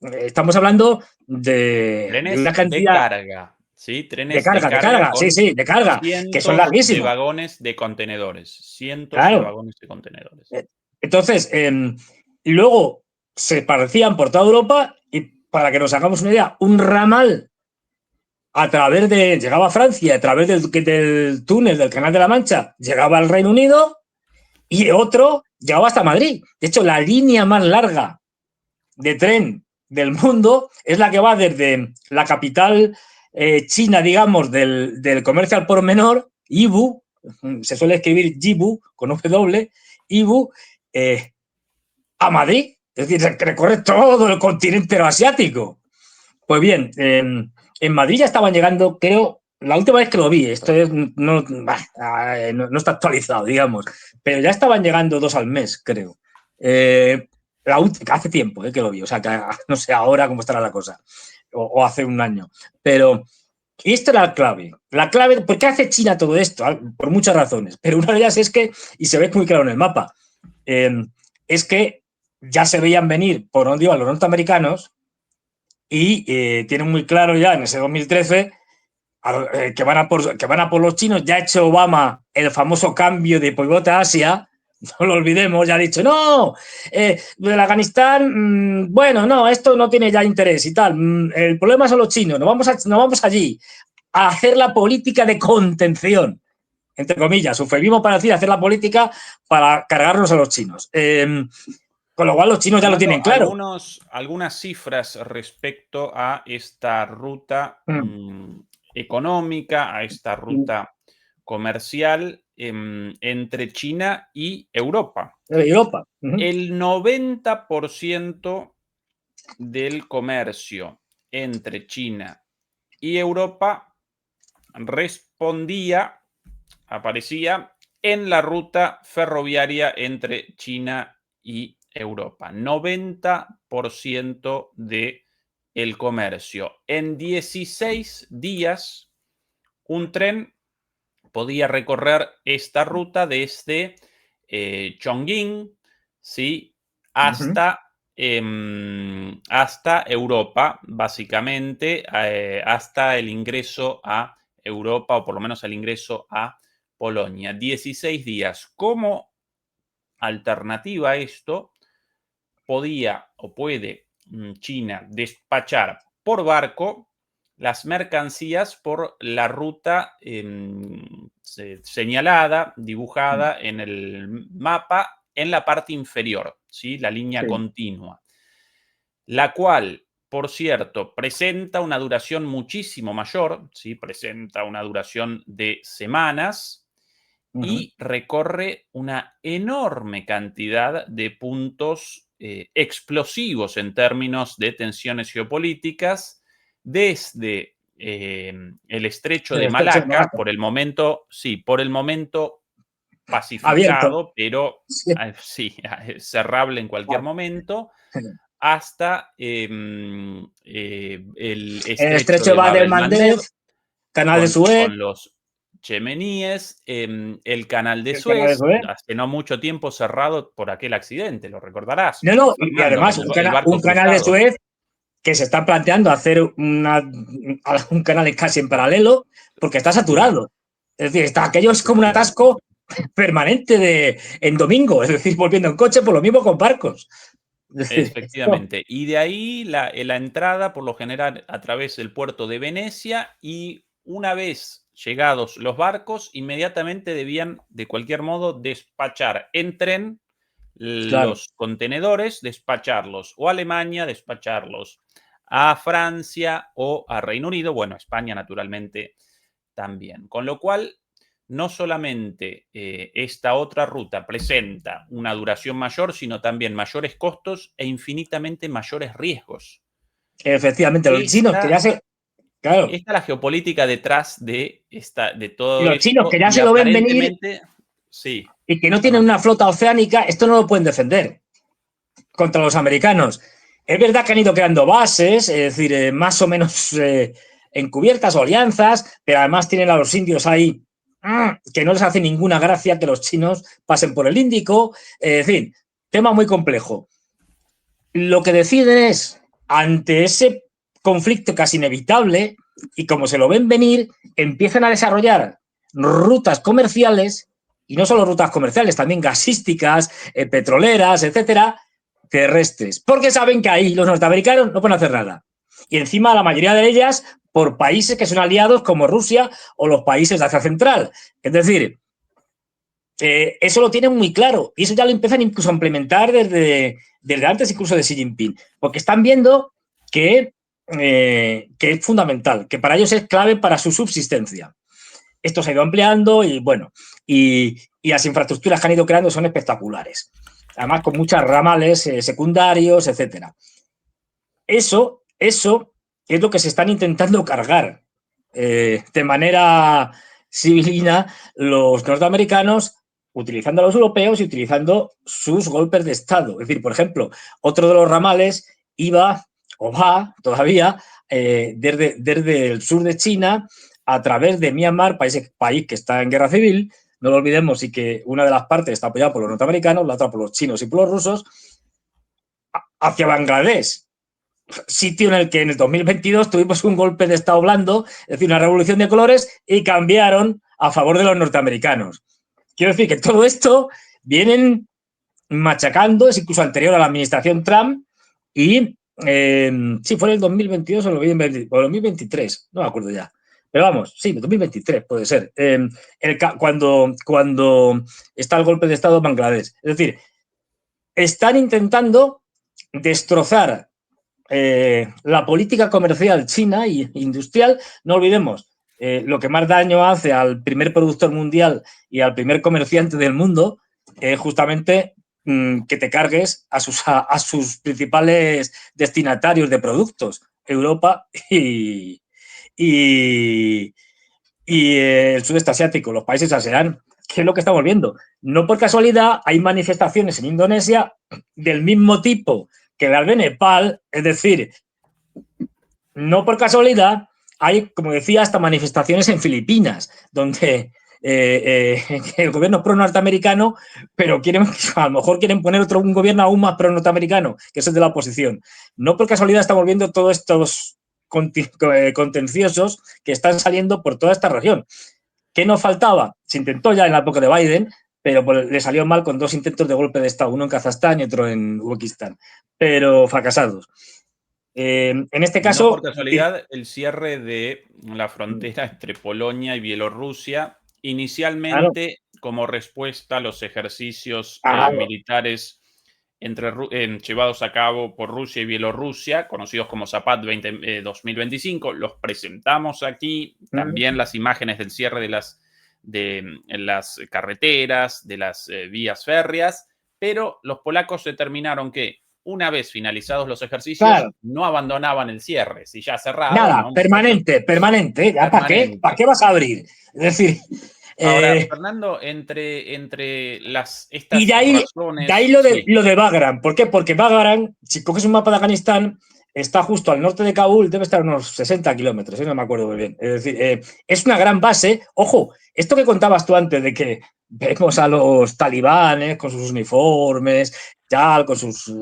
estamos hablando de una Trenes de cantidad carga, ¿sí? de Trenes de carga, carga sí, con sí, de carga, que son cientos de larguísimos. vagones de contenedores. Cientos de Claro. vagones de contenedores. Entonces, luego se esparcían por toda Europa y, para que nos hagamos una idea, un ramal llegaba a Francia a través del túnel del Canal de la Mancha, llegaba al Reino Unido y otro llegaba hasta Madrid. De hecho, la línea más larga de tren del mundo es la que va desde la capital china, digamos, del comercio al por menor, Yiwu, se suele escribir Yibu con W, Ibu, a Madrid, es decir, recorre todo el continente asiático. Pues bien, en Madrid ya estaban llegando, creo, la última vez que lo vi, esto no está actualizado, digamos, pero ya estaban llegando 2 al mes, creo. Hace tiempo que lo vi, o sea, que no sé ahora cómo estará la cosa, o hace un año, pero esto era la clave. La clave, ¿por qué hace China todo esto? Por muchas razones, pero una de ellas es que, y se ve muy claro en el mapa, es que ya se veían venir, por donde iban los norteamericanos, y tienen muy claro ya en ese 2013 que van a por los chinos. Ya ha hecho Obama el famoso cambio de pivote a Asia, no lo olvidemos, ya ha dicho, no, del Afganistán, bueno, no, esto no tiene ya interés y tal, el problema son los chinos, nos vamos allí a hacer la política de contención, entre comillas, eufemismo para decir hacer la política para cargarnos a los chinos. Con lo cual los chinos ya lo tienen claro. Algunas cifras respecto a esta ruta económica, a esta ruta comercial entre China y Europa. Europa. El 90% del comercio entre China y Europa aparecía en la ruta ferroviaria entre China y Europa. 90% del comercio. En 16 días, un tren podía recorrer esta ruta desde Chongqing, ¿sí?, hasta Europa, básicamente, hasta el ingreso a Europa, o por lo menos el ingreso a Polonia. 16 días. Como alternativa a esto, podía o puede China despachar por barco las mercancías por la ruta señalada, dibujada en el mapa en la parte inferior, ¿sí?, la línea continua, la cual, por cierto, presenta una duración muchísimo mayor, ¿sí?, presenta una duración de semanas y recorre una enorme cantidad de puntos explosivos en términos de tensiones geopolíticas, desde el estrecho de Malaca, por el momento pacificado, abierto, pero sí, cerrable en cualquier momento, hasta el estrecho de Bab el-Mandeb, canal de Suez, con los yemeníes, el canal de Suez, hace no mucho tiempo cerrado por aquel accidente, lo recordarás. No, y Fernando, además un canal de Suez que se está planteando hacer un canal casi en paralelo porque está saturado. Es decir, aquello es como un atasco permanente en domingo, es decir, volviendo en coche, por lo mismo con barcos. Efectivamente. Y de ahí la entrada, por lo general, a través del puerto de Venecia, y una vez llegados los barcos, inmediatamente debían, de cualquier modo, despachar en tren los contenedores, despacharlos o a Alemania, despacharlos a Francia o a Reino Unido, bueno, a España naturalmente también. Con lo cual, no solamente esta otra ruta presenta una duración mayor, sino también mayores costos e infinitamente mayores riesgos. Efectivamente, los chinos que ya se... Claro. Esta es la geopolítica detrás de todo esto. Los chinos que ya se lo ven venir, sí, y que no tienen una flota oceánica, esto no lo pueden defender contra los americanos. Es verdad que han ido creando bases, es decir, más o menos encubiertas o alianzas, pero además tienen a los indios ahí que no les hace ninguna gracia que los chinos pasen por el Índico. En fin, tema muy complejo. Lo que deciden es, ante ese conflicto casi inevitable, y como se lo ven venir, empiezan a desarrollar rutas comerciales, y no solo rutas comerciales, también gasísticas, petroleras, etcétera, terrestres, porque saben que ahí los norteamericanos no pueden hacer nada. Y encima la mayoría de ellas por países que son aliados como Rusia o los países de Asia Central. Es decir, eso lo tienen muy claro y eso ya lo empiezan incluso a implementar desde antes incluso de Xi Jinping, porque están viendo que es fundamental, que para ellos es clave para su subsistencia. esto se ha ido ampliando y bueno, y las infraestructuras que han ido creando son espectaculares. Además, con muchos ramales secundarios, etcétera. Eso es lo que se están intentando cargar de manera civilina los norteamericanos, utilizando a los europeos y utilizando sus golpes de Estado. Es decir, por ejemplo, otro de los ramales iba o va todavía desde el sur de China a través de Myanmar, país que está en guerra civil, no lo olvidemos, y que una de las partes está apoyada por los norteamericanos, la otra por los chinos y por los rusos, hacia Bangladesh, sitio en el que en el 2022 tuvimos un golpe de Estado blando, es decir, una revolución de colores, y cambiaron a favor de los norteamericanos. Quiero decir que todo esto vienen machacando, es incluso anterior a la administración Trump, y sí, fue en el 2022 o el 2023, no me acuerdo ya. Pero vamos, sí, 2023 puede ser. Cuando está el golpe de Estado en Bangladesh. Es decir, están intentando destrozar la política comercial china e industrial. No olvidemos, lo que más daño hace al primer productor mundial y al primer comerciante del mundo es justamente que te cargues a sus principales destinatarios de productos, Europa y el sudeste asiático, los países ASEAN. ¿Qué es lo que estamos viendo? No por casualidad hay manifestaciones en Indonesia del mismo tipo que las de Nepal, es decir, no por casualidad hay, como decía, hasta manifestaciones en Filipinas, donde el gobierno pro-norteamericano, pero a lo mejor quieren poner un gobierno aún más pro-norteamericano, que es el de la oposición. No por casualidad estamos viendo todos estos contenciosos que están saliendo por toda esta región. ¿Qué nos faltaba? Se intentó ya en la época de Biden, pero le salió mal con 2 intentos de golpe de Estado, uno en Kazajstán y otro en Uzbekistán, pero fracasados. En este caso... No por casualidad, el cierre de la frontera entre Polonia y Bielorrusia, inicialmente como respuesta a los ejercicios militares llevados a cabo por Rusia y Bielorrusia, conocidos como Zapad 2025, los presentamos aquí, también las imágenes del cierre de las carreteras, de las vías férreas, pero los polacos determinaron que una vez finalizados los ejercicios, no abandonaban el cierre, si ya cerrado. Nada, ¿no? permanente. ¿Para qué? ¿Para qué vas a abrir? Es decir... Ahora, Fernando, entre estas y de ahí, razones... De ahí lo de Bagram. ¿Por qué? Porque Bagram, si coges un mapa de Afganistán, está justo al norte de Kabul, debe estar a unos 60 kilómetros, no me acuerdo muy bien. Es decir, es una gran base. Ojo, esto que contabas tú antes de que vemos a los talibanes con sus uniformes, tal, con sus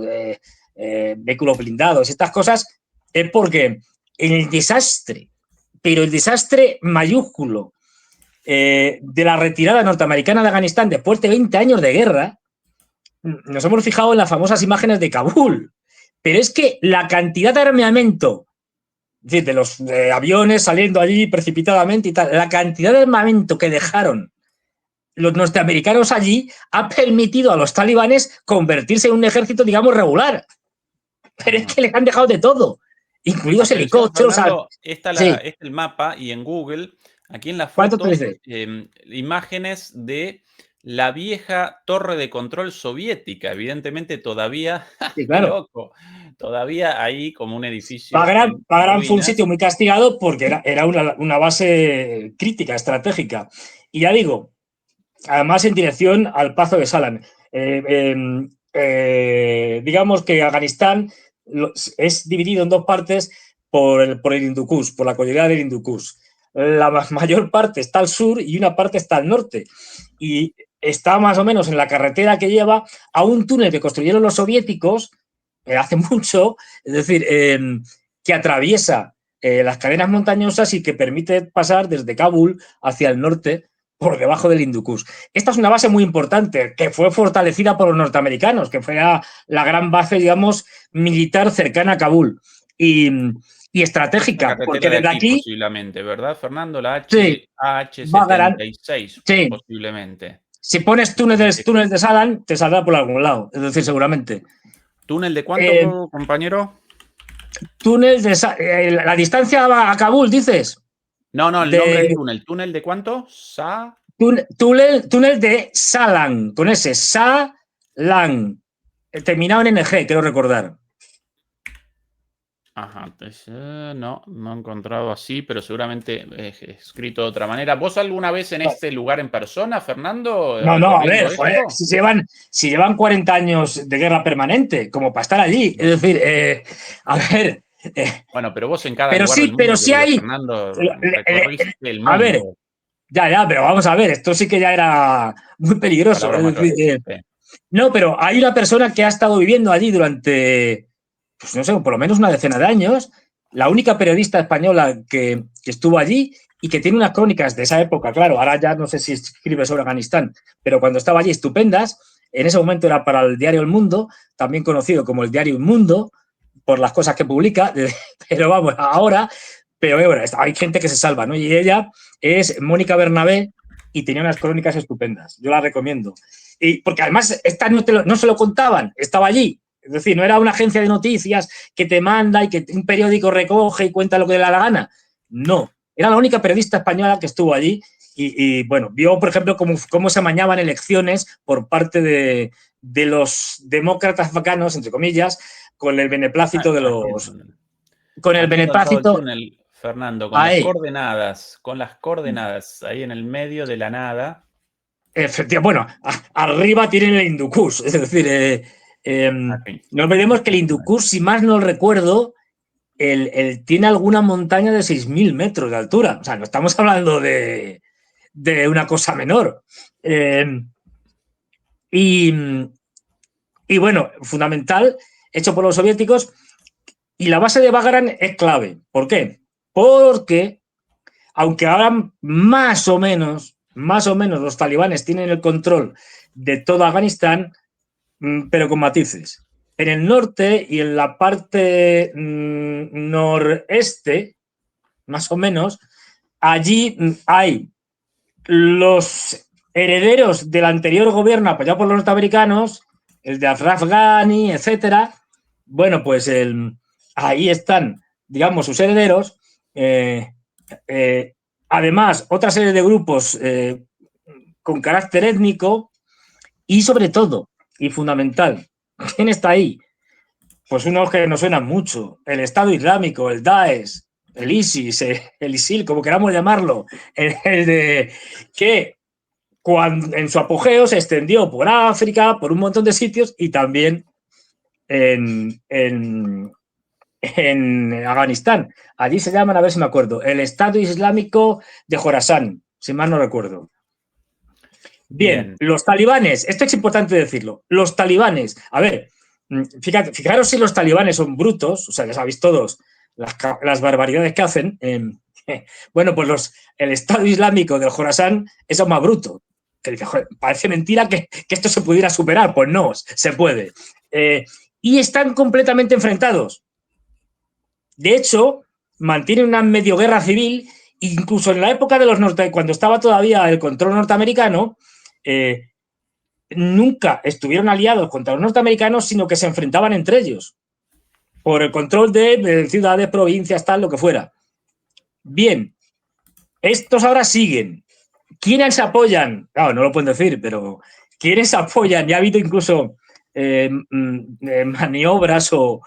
vehículos blindados, estas cosas, es porque el desastre, pero el desastre mayúsculo de la retirada norteamericana de Afganistán después de 20 años de guerra, nos hemos fijado en las famosas imágenes de Kabul. Pero es que la cantidad de armamento, es decir, de los aviones saliendo allí precipitadamente y tal, la cantidad de armamento que dejaron los norteamericanos allí ha permitido a los talibanes convertirse en un ejército, digamos, regular. Pero es que les han dejado de todo, incluidos helicópteros. Fernando, es el mapa y en Google, aquí en la foto, imágenes de la vieja torre de control soviética, evidentemente todavía, sí, claro. Loco, todavía ahí como un edificio. Bagram fue un sitio muy castigado porque era una base crítica, estratégica. Y ya digo, además en dirección al Pazo de Salam. Digamos que Afganistán es dividido en 2 partes por el Hindu Kush, por la cordillera del Hindu Kush. La mayor parte está al sur y una parte está al norte. Y está más o menos en la carretera que lleva a un túnel que construyeron los soviéticos hace mucho, es decir, que atraviesa las cadenas montañosas y que permite pasar desde Kabul hacia el norte por debajo del Hindu Kush. Esta es una base muy importante que fue fortalecida por los norteamericanos, que fue la gran base, digamos, militar cercana a Kabul y estratégica, porque desde aquí... Posiblemente, ¿verdad, Fernando? La AH-76, sí, posiblemente. Si pones túneles de Salam, te saldrá por algún lado, es decir, seguramente. ¿Túnel de cuánto, compañero? Túnel de la distancia a Kabul, dices. No, el nombre del túnel. ¿Túnel de cuánto? Túnel de Salan, con ese, Salan, terminado en NG, quiero recordar. Ajá, no he encontrado así, pero seguramente escrito de otra manera. ¿Vos alguna vez en este lugar en persona, Fernando? No, a ver, joder, si llevan 40 años de guerra permanente, como para estar allí. No. Es decir, a ver. Bueno, pero vos en cada pero lugar sí, del mundo, pero sí hay. Fernando, recorriste el mundo. A ver, ya, pero vamos a ver, esto sí que ya era muy peligroso. Es decir, no, pero hay una persona que ha estado viviendo allí durante, pues no sé, por lo menos una decena de años, la única periodista española que estuvo allí y que tiene unas crónicas de esa época, claro, ahora ya no sé si escribe sobre Afganistán, pero cuando estaba allí estupendas, en ese momento era para el diario El Mundo, también conocido como el diario Inmundo, por las cosas que publica, pero vamos, ahora, pero bueno, hay gente que se salva, ¿no? Y ella es Mónica Bernabé y tenía unas crónicas estupendas, yo la recomiendo. Y porque además esta no se lo contaban, estaba allí. Es decir, no era una agencia de noticias que te manda y que un periódico recoge y cuenta lo que le da la gana. No, era la única periodista española que estuvo allí y bueno, vio, por ejemplo, cómo se amañaban elecciones por parte de los demócratas afganos, entre comillas, con el beneplácito de los... Con el beneplácito... Túnel, Fernando, con las coordenadas ahí en el medio de la nada. Efectivamente, bueno, arriba tienen el Hindu Kush, es decir, no olvidemos que el Hindu Kush, si más no recuerdo, tiene alguna montaña de 6.000 metros de altura. O sea, no estamos hablando de una cosa menor. Y bueno, fundamental, hecho por los soviéticos. Y la base de Bagram es clave. ¿Por qué? Porque, aunque ahora más o menos los talibanes tienen el control de todo Afganistán, pero con matices. En el norte y en la parte noreste, más o menos, allí hay los herederos del anterior gobierno apoyado por los norteamericanos, el de Ashraf Ghani, etcétera. Bueno, pues ahí están, digamos, sus herederos. Además, otra serie de grupos con carácter étnico y, sobre todo, y fundamental, ¿quién está ahí? Pues unos que nos suenan mucho. El Estado Islámico, el Daesh, el ISIS, el ISIL, como queramos llamarlo, que en su apogeo se extendió por África, por un montón de sitios y también en Afganistán. Allí se llaman, a ver si me acuerdo, el Estado Islámico de Jorasán, si mal no recuerdo. Bien, los talibanes, esto es importante decirlo, los talibanes, a ver, fijaros si los talibanes son brutos, o sea, ya sabéis todos las barbaridades que hacen. Bueno, pues el Estado Islámico del Jorasán es aún más bruto. Joder, parece mentira que esto se pudiera superar, pues no, se puede. Y están completamente enfrentados. De hecho, mantienen una medio guerra civil, incluso en la época de cuando estaba todavía el control norteamericano, nunca estuvieron aliados contra los norteamericanos, sino que se enfrentaban entre ellos por el control de ciudades, provincias, tal, lo que fuera. Bien, estos ahora siguen. ¿Quiénes se apoyan? Claro, no lo pueden decir, pero ¿quiénes se apoyan? Ya ha habido incluso maniobras o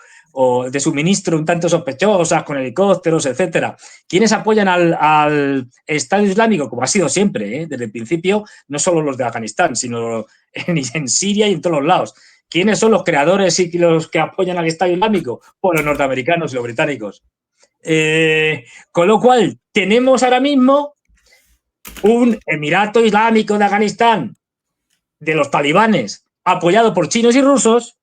de suministro un tanto sospechosas con helicópteros, etcétera. ¿Quiénes apoyan al Estado Islámico? Como ha sido siempre, desde el principio, no solo los de Afganistán, sino en Siria y en todos los lados. ¿Quiénes son los creadores y los que apoyan al Estado Islámico? Pues los norteamericanos y los británicos. Con lo cual, tenemos ahora mismo un Emirato Islámico de Afganistán, de los talibanes, apoyado por chinos y rusos.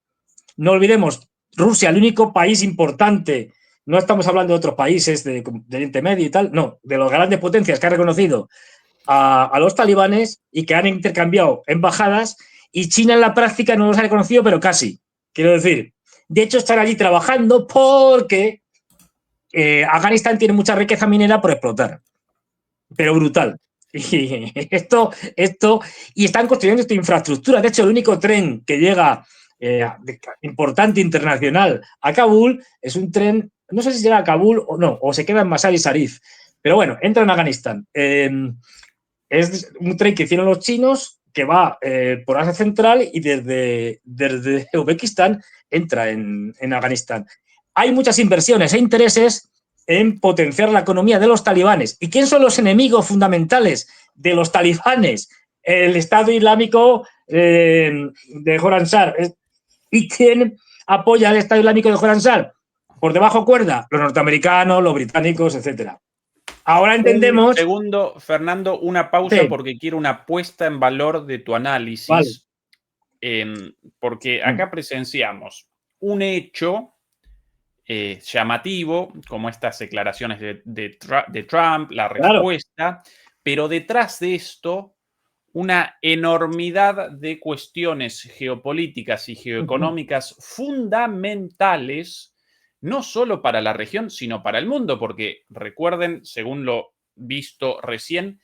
No olvidemos, Rusia, el único país importante, no estamos hablando de otros países de Oriente Medio y tal, no, de las grandes potencias que ha reconocido a los talibanes y que han intercambiado embajadas, y China en la práctica no los ha reconocido, pero casi. Quiero decir, de hecho están allí trabajando porque Afganistán tiene mucha riqueza minera por explotar, pero brutal. Y y están construyendo esta infraestructura. De hecho, el único tren que llega importante internacional a Kabul es un tren, no sé si llega a Kabul o no, o se queda en Mazar-i Sharif, Pero bueno, entra en Afganistán. Es un tren que hicieron los chinos que va por Asia Central y desde Uzbekistán entra en Afganistán. Hay muchas inversiones e intereses en potenciar la economía de los talibanes. ¿Y quién son los enemigos fundamentales de los talibanes? El Estado Islámico de Khorasan. ¿Y quién apoya al Estado Islámico de Khorasan? Por debajo cuerda, los norteamericanos, los británicos, etcétera. Ahora entendemos. Segundo, Fernando, una pausa Sí. porque quiero una puesta en valor de tu análisis. Vale. Porque acá presenciamos un hecho llamativo, como estas declaraciones de Trump, la respuesta, claro, pero detrás de esto una enormidad de cuestiones geopolíticas y geoeconómicas fundamentales, no solo para la región, sino para el mundo, porque recuerden, según lo visto recién,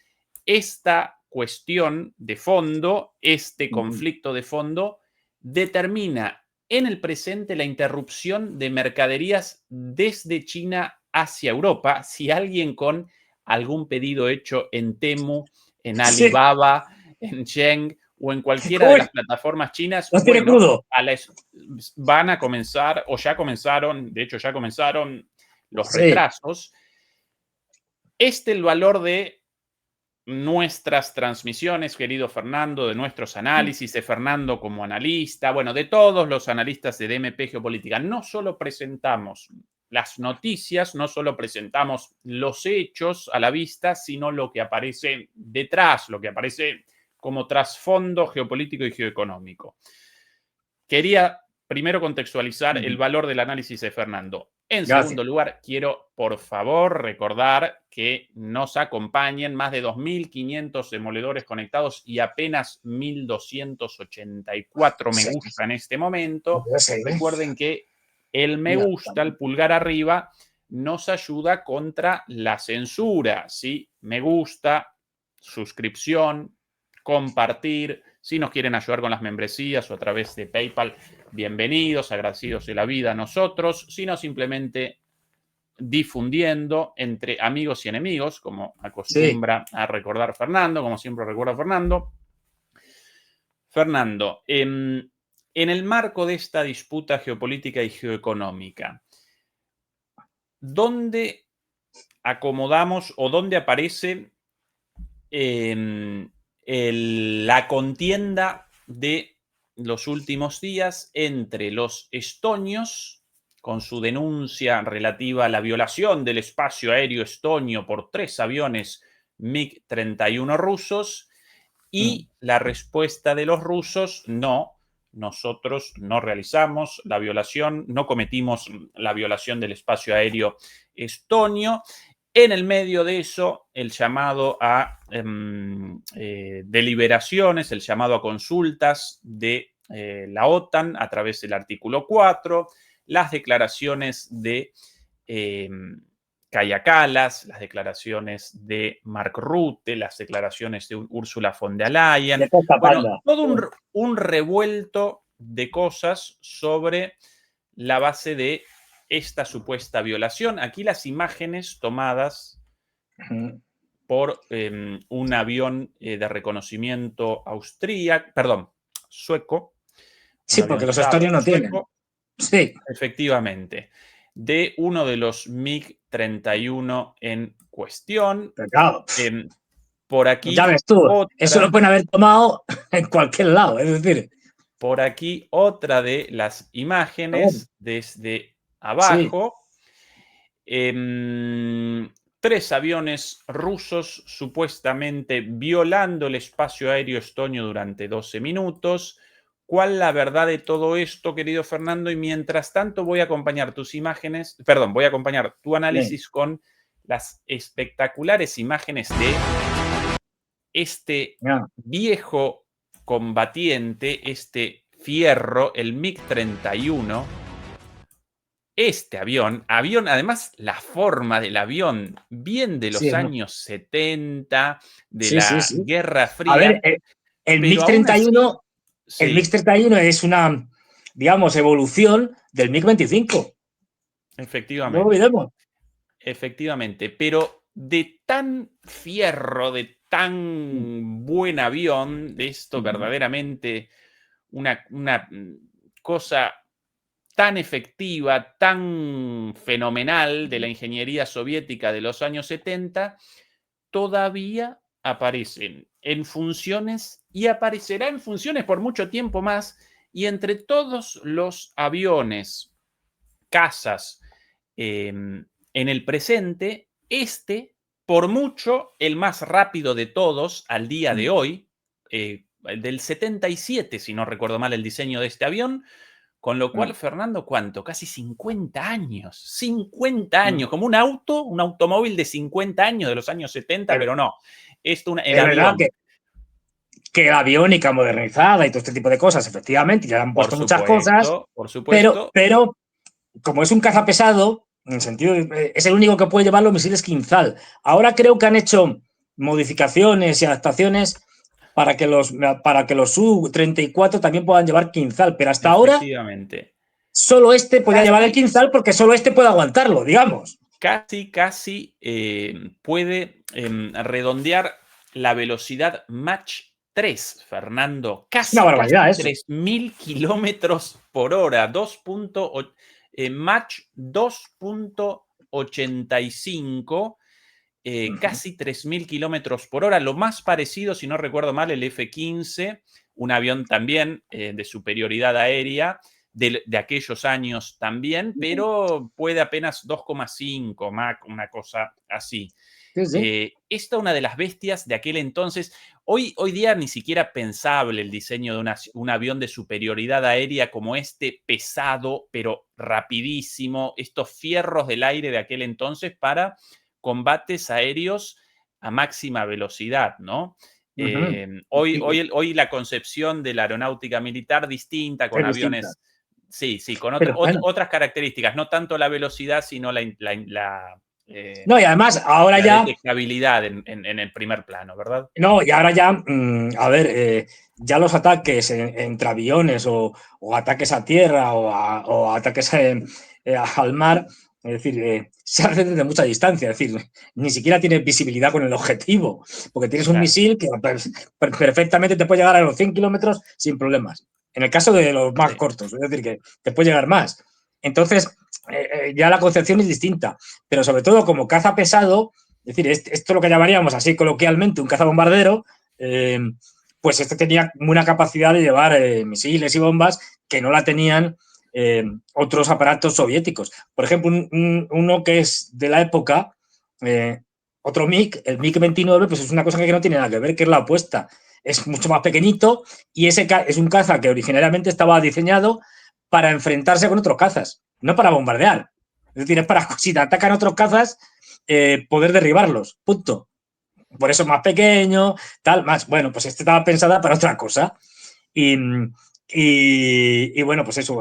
esta cuestión de fondo, este conflicto de fondo, determina en el presente la interrupción de mercaderías desde China hacia Europa. Si alguien con algún pedido hecho en Temu, en Alibaba, en Cheng o en cualquiera de las plataformas chinas, bueno, van a comenzar, o ya comenzaron, de hecho ya comenzaron los retrasos. El valor de nuestras transmisiones, querido Fernando, de nuestros análisis, de Fernando como analista, bueno, de todos los analistas de DMP Geopolítica. No solo presentamos las noticias, no solo presentamos los hechos a la vista, sino lo que aparece detrás, lo que aparece como trasfondo geopolítico y geoeconómico. Quería primero contextualizar el valor del análisis de Fernando. En segundo lugar, quiero, por favor, recordar que nos acompañen más de 2.500 demoledores conectados y apenas 1.284 me gusta en este momento. Recuerden que el me gusta, el pulgar arriba, nos ayuda contra la censura, ¿sí? Me gusta, suscripción, compartir. Si nos quieren ayudar con las membresías o a través de PayPal, bienvenidos, agradecidos de la vida a nosotros, sino simplemente difundiendo entre amigos y enemigos, como acostumbra a recordar Fernando, como siempre recuerda Fernando. Fernando, en el marco de esta disputa geopolítica y geoeconómica, ¿dónde acomodamos o dónde aparece la contienda de los últimos días entre los estonios, con su denuncia relativa a la violación del espacio aéreo estonio por 3 aviones MiG-31 rusos, y la respuesta de los rusos: no, nosotros no realizamos la violación, no cometimos la violación del espacio aéreo estonio? En el medio de eso, el llamado a deliberaciones, el llamado a consultas de la OTAN a través del artículo 4, las declaraciones de Kaja Kallas, las declaraciones de Mark Rutte, las declaraciones de Ursula von der Leyen. Bueno, todo un revuelto de cosas sobre la base de esta supuesta violación. Aquí las imágenes tomadas por un avión de reconocimiento sueco. Sí, porque los estonios no tienen. Sí. Efectivamente. De uno de los MiG-31 en cuestión. Claro. Por aquí. Ya ves tú, eso lo pueden haber tomado en cualquier lado, es decir. Por aquí otra de las imágenes desde abajo. Sí. 3 aviones rusos supuestamente violando el espacio aéreo estonio durante 12 minutos. ¿Cuál la verdad de todo esto, querido Fernando? Y mientras tanto voy a acompañar voy a acompañar tu análisis con las espectaculares imágenes de este viejo combatiente, este fierro, el MiG-31. Este avión, además la forma del avión, bien de los años 70, de la Guerra Fría. A ver, el MiG-31 el MiG-31 es una, digamos, evolución del MiG-25. Efectivamente. No lo olvidemos. Efectivamente, pero de tan fierro, de tan buen avión, de esto verdaderamente una cosa tan efectiva, tan fenomenal de la ingeniería soviética de los años 70, todavía aparecen en funciones y aparecerá en funciones por mucho tiempo más. Y entre todos los aviones, cazas, en el presente, por mucho, el más rápido de todos al día de hoy, del 77, si no recuerdo mal, el diseño de este avión, con lo cual, Fernando, ¿cuánto? Casi 50 años. 50 años, como un automóvil de 50 años de los años 70, pero no. Esto el es avión. verdad que la aviónica modernizada y todo este tipo de cosas, efectivamente, ya le han puesto muchas cosas, por supuesto. Pero como es un caza pesado, en el sentido es el único que puede llevar los misiles Kinzhal. Ahora creo que han hecho modificaciones y adaptaciones para que los Su-34 también puedan llevar Kinzhal, pero hasta ahora solo este podía llevar el Kinzhal porque solo este puede aguantarlo, digamos. Casi puede redondear la velocidad Mach 3, Fernando. Casi, una barbaridad, casi 3.000 kilómetros por hora. Mach 2.85, casi 3.000 kilómetros por hora. Lo más parecido, si no recuerdo mal, el F-15, un avión también de superioridad aérea, de aquellos años también, pero puede apenas 2,5 Mach, una cosa así. Sí. Esta es una de las bestias de aquel entonces. Hoy día ni siquiera pensable el diseño de un avión de superioridad aérea como este, pesado, pero rapidísimo. Estos fierros del aire de aquel entonces para combates aéreos a máxima velocidad, ¿no? Hoy la concepción de la aeronáutica militar distinta, con aviones... Distinta. Sí, con otras características, no tanto la velocidad, sino la no, y además ahora la ya detectabilidad en el primer plano, ¿verdad? No, y ahora ya, ya los ataques entre aviones o ataques a tierra o ataques al mar, es decir, se hacen desde mucha distancia, es decir, ni siquiera tienes visibilidad con el objetivo, porque tienes un misil que perfectamente te puede llegar a los 100 kilómetros sin problemas. En el caso de los más cortos, es decir, que te puede llegar más. Entonces, ya la concepción es distinta, pero sobre todo como caza pesado, es decir, esto es lo que llamaríamos así coloquialmente un cazabombardero, pues este tenía una capacidad de llevar misiles y bombas que no la tenían otros aparatos soviéticos. Por ejemplo, uno que es de la época, otro MiG, el MiG-29, pues es una cosa que no tiene nada que ver, que es la opuesta. Es mucho más pequeñito y ese es un caza que originariamente estaba diseñado para enfrentarse con otros cazas, no para bombardear. Es decir, es para, si te atacan otros cazas, poder derribarlos, punto. Por eso es más pequeño, tal, más. Bueno, pues este estaba pensada para otra cosa. Y bueno, pues eso,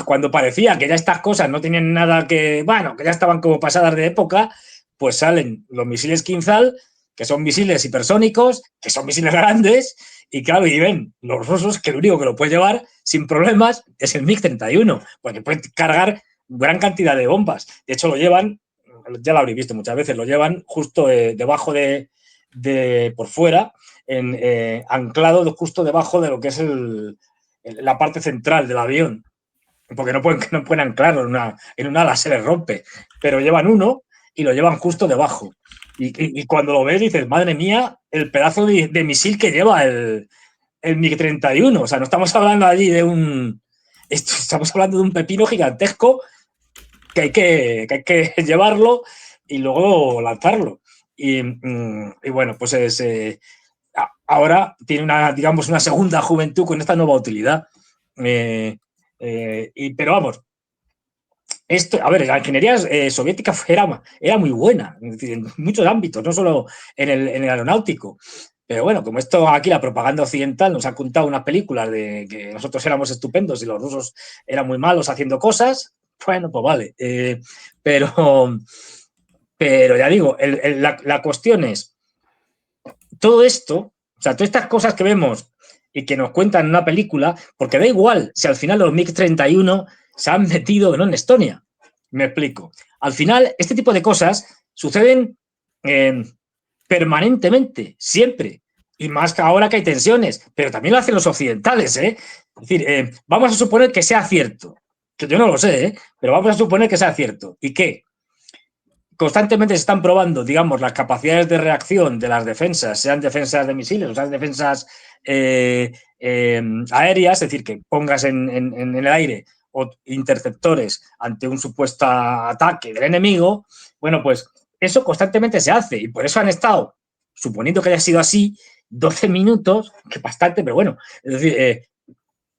cuando parecía que ya estas cosas no tenían nada que, bueno, que ya estaban como pasadas de época, pues salen los misiles Kinzhal, que son misiles hipersónicos, que son misiles grandes, y claro, y ven los rusos que lo único que lo puede llevar sin problemas es el MiG-31, porque puede cargar gran cantidad de bombas. De hecho, lo llevan, ya lo habréis visto muchas veces, lo llevan justo debajo por fuera, anclado justo debajo de lo que es la parte central del avión, porque no pueden anclarlo en una ala, se les rompe, pero llevan uno y lo llevan justo debajo. Y cuando lo ves dices, madre mía, el pedazo de misil que lleva el MiG-31. O sea, no estamos hablando allí estamos hablando de un pepino gigantesco que hay que llevarlo y luego lanzarlo. Y bueno, pues ahora tiene una segunda juventud con esta nueva utilidad. Pero vamos, a ver, la ingeniería soviética era muy buena en muchos ámbitos, no solo en el aeronáutico. Pero bueno, como esto aquí la propaganda occidental nos ha contado unas películas de que nosotros éramos estupendos y los rusos eran muy malos haciendo cosas, bueno, pues vale. Pero ya digo, la cuestión es, todo esto, o sea, todas estas cosas que vemos y que nos cuentan en una película, porque da igual si al final los MiG-31 se han metido no en Estonia. Me explico. Al final, este tipo de cosas suceden permanentemente, siempre. Y más que ahora que hay tensiones, pero también lo hacen los occidentales, ¿eh? Es decir, vamos a suponer que sea cierto, que yo no lo sé, ¿eh? Pero vamos a suponer que sea cierto. ¿Y qué? Constantemente se están probando, digamos, las capacidades de reacción de las defensas, sean defensas de misiles o sean defensas aéreas, es decir, que pongas en el aire o interceptores ante un supuesto ataque del enemigo. Bueno, pues eso constantemente se hace y por eso han estado, suponiendo que haya sido así, 12 minutos, que bastante, pero bueno, es decir,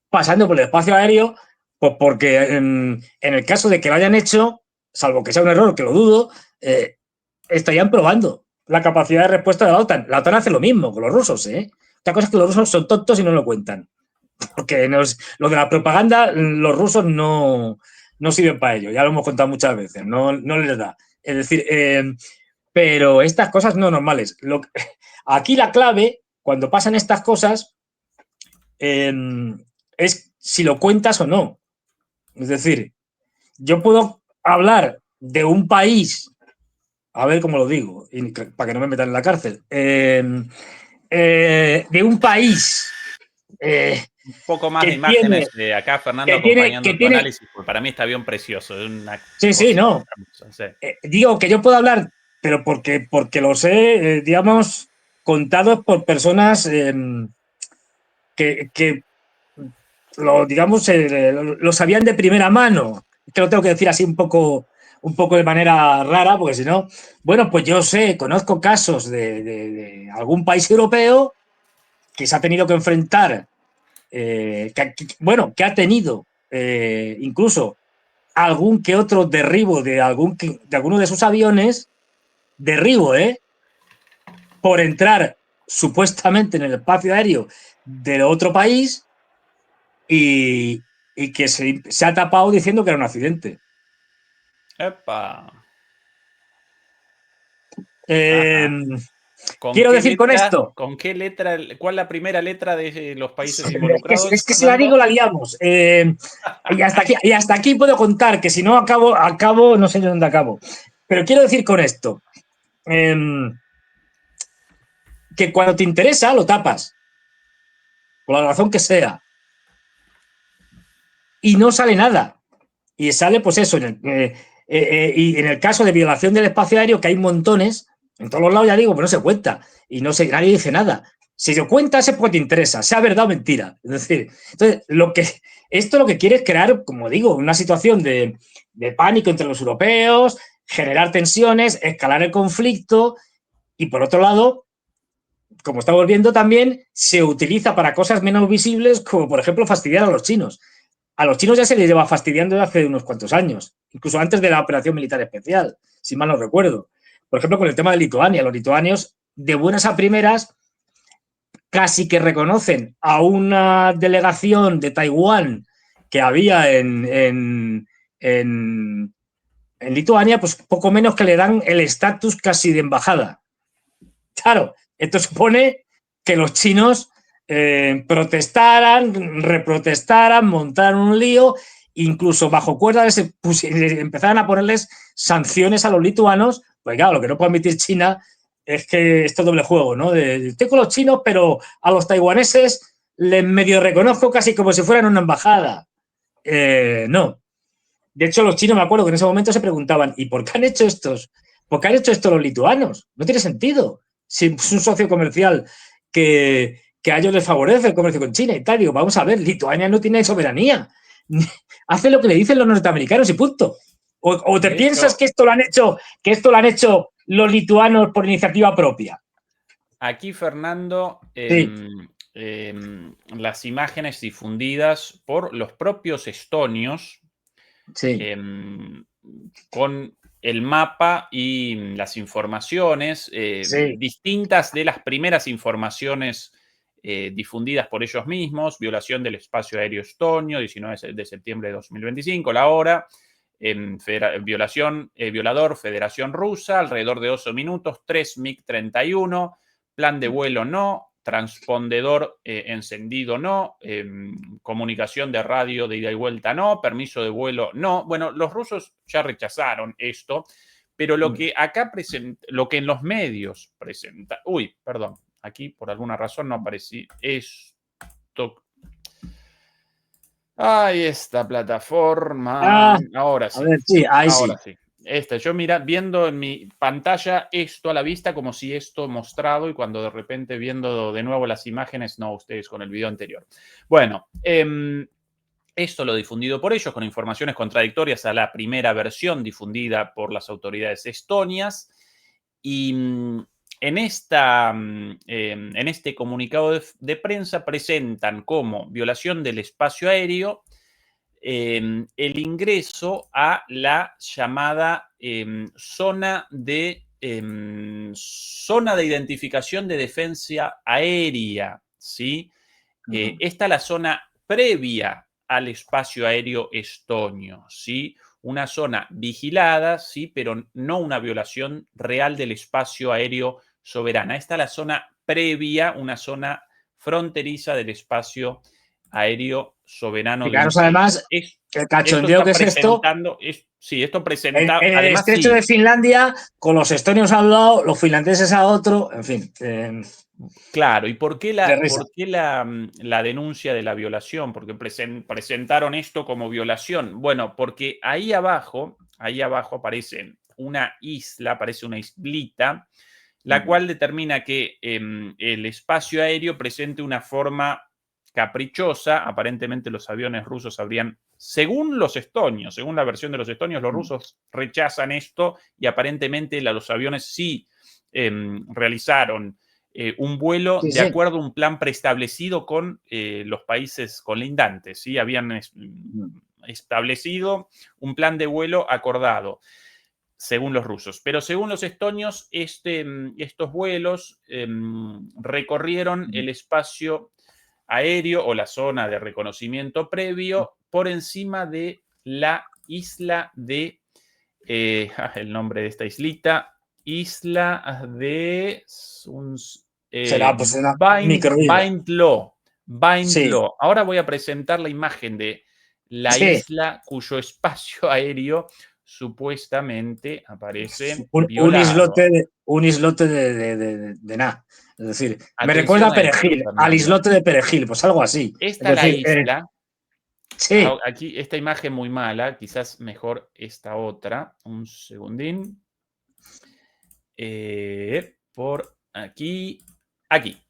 pasando por el espacio aéreo, pues porque en el caso de que lo hayan hecho, salvo que sea un error, que lo dudo, estarían probando la capacidad de respuesta de la OTAN. La OTAN hace lo mismo con los rusos, ¿eh? Otra cosa es que los rusos son tontos y no lo cuentan. Porque lo de la propaganda, los rusos no sirven para ello. Ya lo hemos contado muchas veces. No les da. Es decir, pero estas cosas no normales. Aquí la clave, cuando pasan estas cosas, es si lo cuentas o no. Es decir, yo puedo hablar de un país, a ver cómo lo digo, para que no me metan en la cárcel, de un país Un poco más de que imágenes de acá, Fernando, acompañando tu tiene, análisis, porque para mí está bien precioso. Es una sí, cosa no. hermosa, sí. Digo que yo puedo hablar, pero porque los he, digamos, contados por personas que digamos, lo sabían de primera mano. Te lo tengo que decir así un poco de manera rara, porque si no, bueno, pues yo sé, conozco casos de algún país europeo que se ha tenido que enfrentar, que ha tenido incluso algún que otro derribo de alguno de sus aviones, derribo, por entrar supuestamente en el espacio aéreo de otro país y que se ha tapado diciendo que era un accidente. Epa. Eh, Ajá. quiero decir con esto. ¿Con qué letra? ¿Cuál es la primera letra de los países involucrados, Es que si la Fernando? digo la liamos. Y hasta aquí puedo contar, que si no acabo, no sé dónde acabo. Pero quiero decir con esto que cuando te interesa lo tapas, por la razón que sea, y no sale nada. Y sale, pues eso, y en el caso de violación del espacio aéreo, que hay montones, en todos los lados ya digo, pero no se cuenta. Y nadie dice nada. Si lo cuentas es porque te interesa, sea verdad o mentira. Es decir, entonces, esto lo que quiere es crear, como digo, una situación de pánico entre los europeos, generar tensiones, escalar el conflicto, y por otro lado, como estamos viendo también, se utiliza para cosas menos visibles, como por ejemplo fastidiar a los chinos. A los chinos ya se les lleva fastidiando hace unos cuantos años, incluso antes de la operación militar especial, si mal no recuerdo. Por ejemplo, con el tema de Lituania. Los lituanios, de buenas a primeras, casi que reconocen a una delegación de Taiwán que había en Lituania, pues poco menos que le dan el estatus casi de embajada. Claro, esto supone que los chinos protestaran, reprotestaran, montaran un lío, incluso bajo cuerda empezaran a ponerles sanciones a los lituanos, pues claro, lo que no puede admitir China es que esto es doble juego, ¿no? Estoy con los chinos, pero a los taiwaneses les medio reconozco casi como si fueran una embajada. No. De hecho, los chinos, me acuerdo que en ese momento se preguntaban, ¿y por qué han hecho estos? ¿Por qué han hecho esto los lituanos? No tiene sentido. Si es un socio comercial que a ellos les favorece el comercio con China y tal, digo, vamos a ver, Lituania no tiene soberanía. Hace lo que le dicen los norteamericanos y punto. O te piensas que esto lo han hecho los lituanos por iniciativa propia. Aquí, Fernando, Sí. Las imágenes difundidas por los propios estonios, Sí. con el mapa y las informaciones Sí. distintas de las primeras informaciones difundidas por ellos mismos: violación del espacio aéreo estonio, 19 de septiembre de 2025, la hora, violador, Federación Rusa, alrededor de 12 minutos, 3 MiG-31, plan de vuelo no, transpondedor encendido no, comunicación de radio de ida y vuelta no, permiso de vuelo no. Bueno, los rusos ya rechazaron esto, Pero lo que acá presenta, lo que en los medios presenta, perdón, aquí por alguna razón no aparecí esto. Ahí esta plataforma. Ahora sí. A ver, sí, ahí ahora sí. sí. Yo viendo en mi pantalla esto a la vista como si esto mostrado y cuando de repente viendo de nuevo las imágenes, no, ustedes con el video anterior. Bueno, esto lo difundido por ellos con informaciones contradictorias a la primera versión difundida por las autoridades estonias y en este comunicado de prensa presentan como violación del espacio aéreo el ingreso a la llamada zona de identificación de defensa aérea, ¿sí? Esta es la zona previa al espacio aéreo estonio, ¿sí? Una zona vigilada, sí, pero no una violación real del espacio aéreo soberana. Esta es la zona previa, una zona fronteriza del espacio aéreo soberano de un Fijaros, país. además, el cachondeo que es esto. Esto presenta. El además, estrecho de Finlandia, con los estonios a un lado, los finlandeses a otro, en fin. Claro, ¿y por qué De risa. la denuncia de la violación? Porque presentaron esto como violación. Bueno, porque ahí abajo aparece una islita, la cual determina que el espacio aéreo presente una forma caprichosa. Aparentemente los aviones rusos habrían, según los estonios, según la versión de los estonios, los rusos rechazan esto y aparentemente los aviones sí realizaron un vuelo de acuerdo a un plan preestablecido con los países colindantes, ¿sí? Habían establecido un plan de vuelo acordado, según los rusos. Pero según los estonios, estos vuelos recorrieron el espacio aéreo o la zona de reconocimiento previo por encima de la isla de... el nombre de esta islita. Isla de... será pues una microisla. Baintlo. Sí. Ahora voy a presentar la imagen de la isla cuyo espacio aéreo supuestamente aparece violado. Un islote de nada. Es decir, me Atención recuerda a Perejil, al islote de Perejil, pues algo así. Esta es decir, la isla. Sí. Aquí esta imagen muy mala, quizás mejor esta otra. Un segundín. Por aquí. Aquí.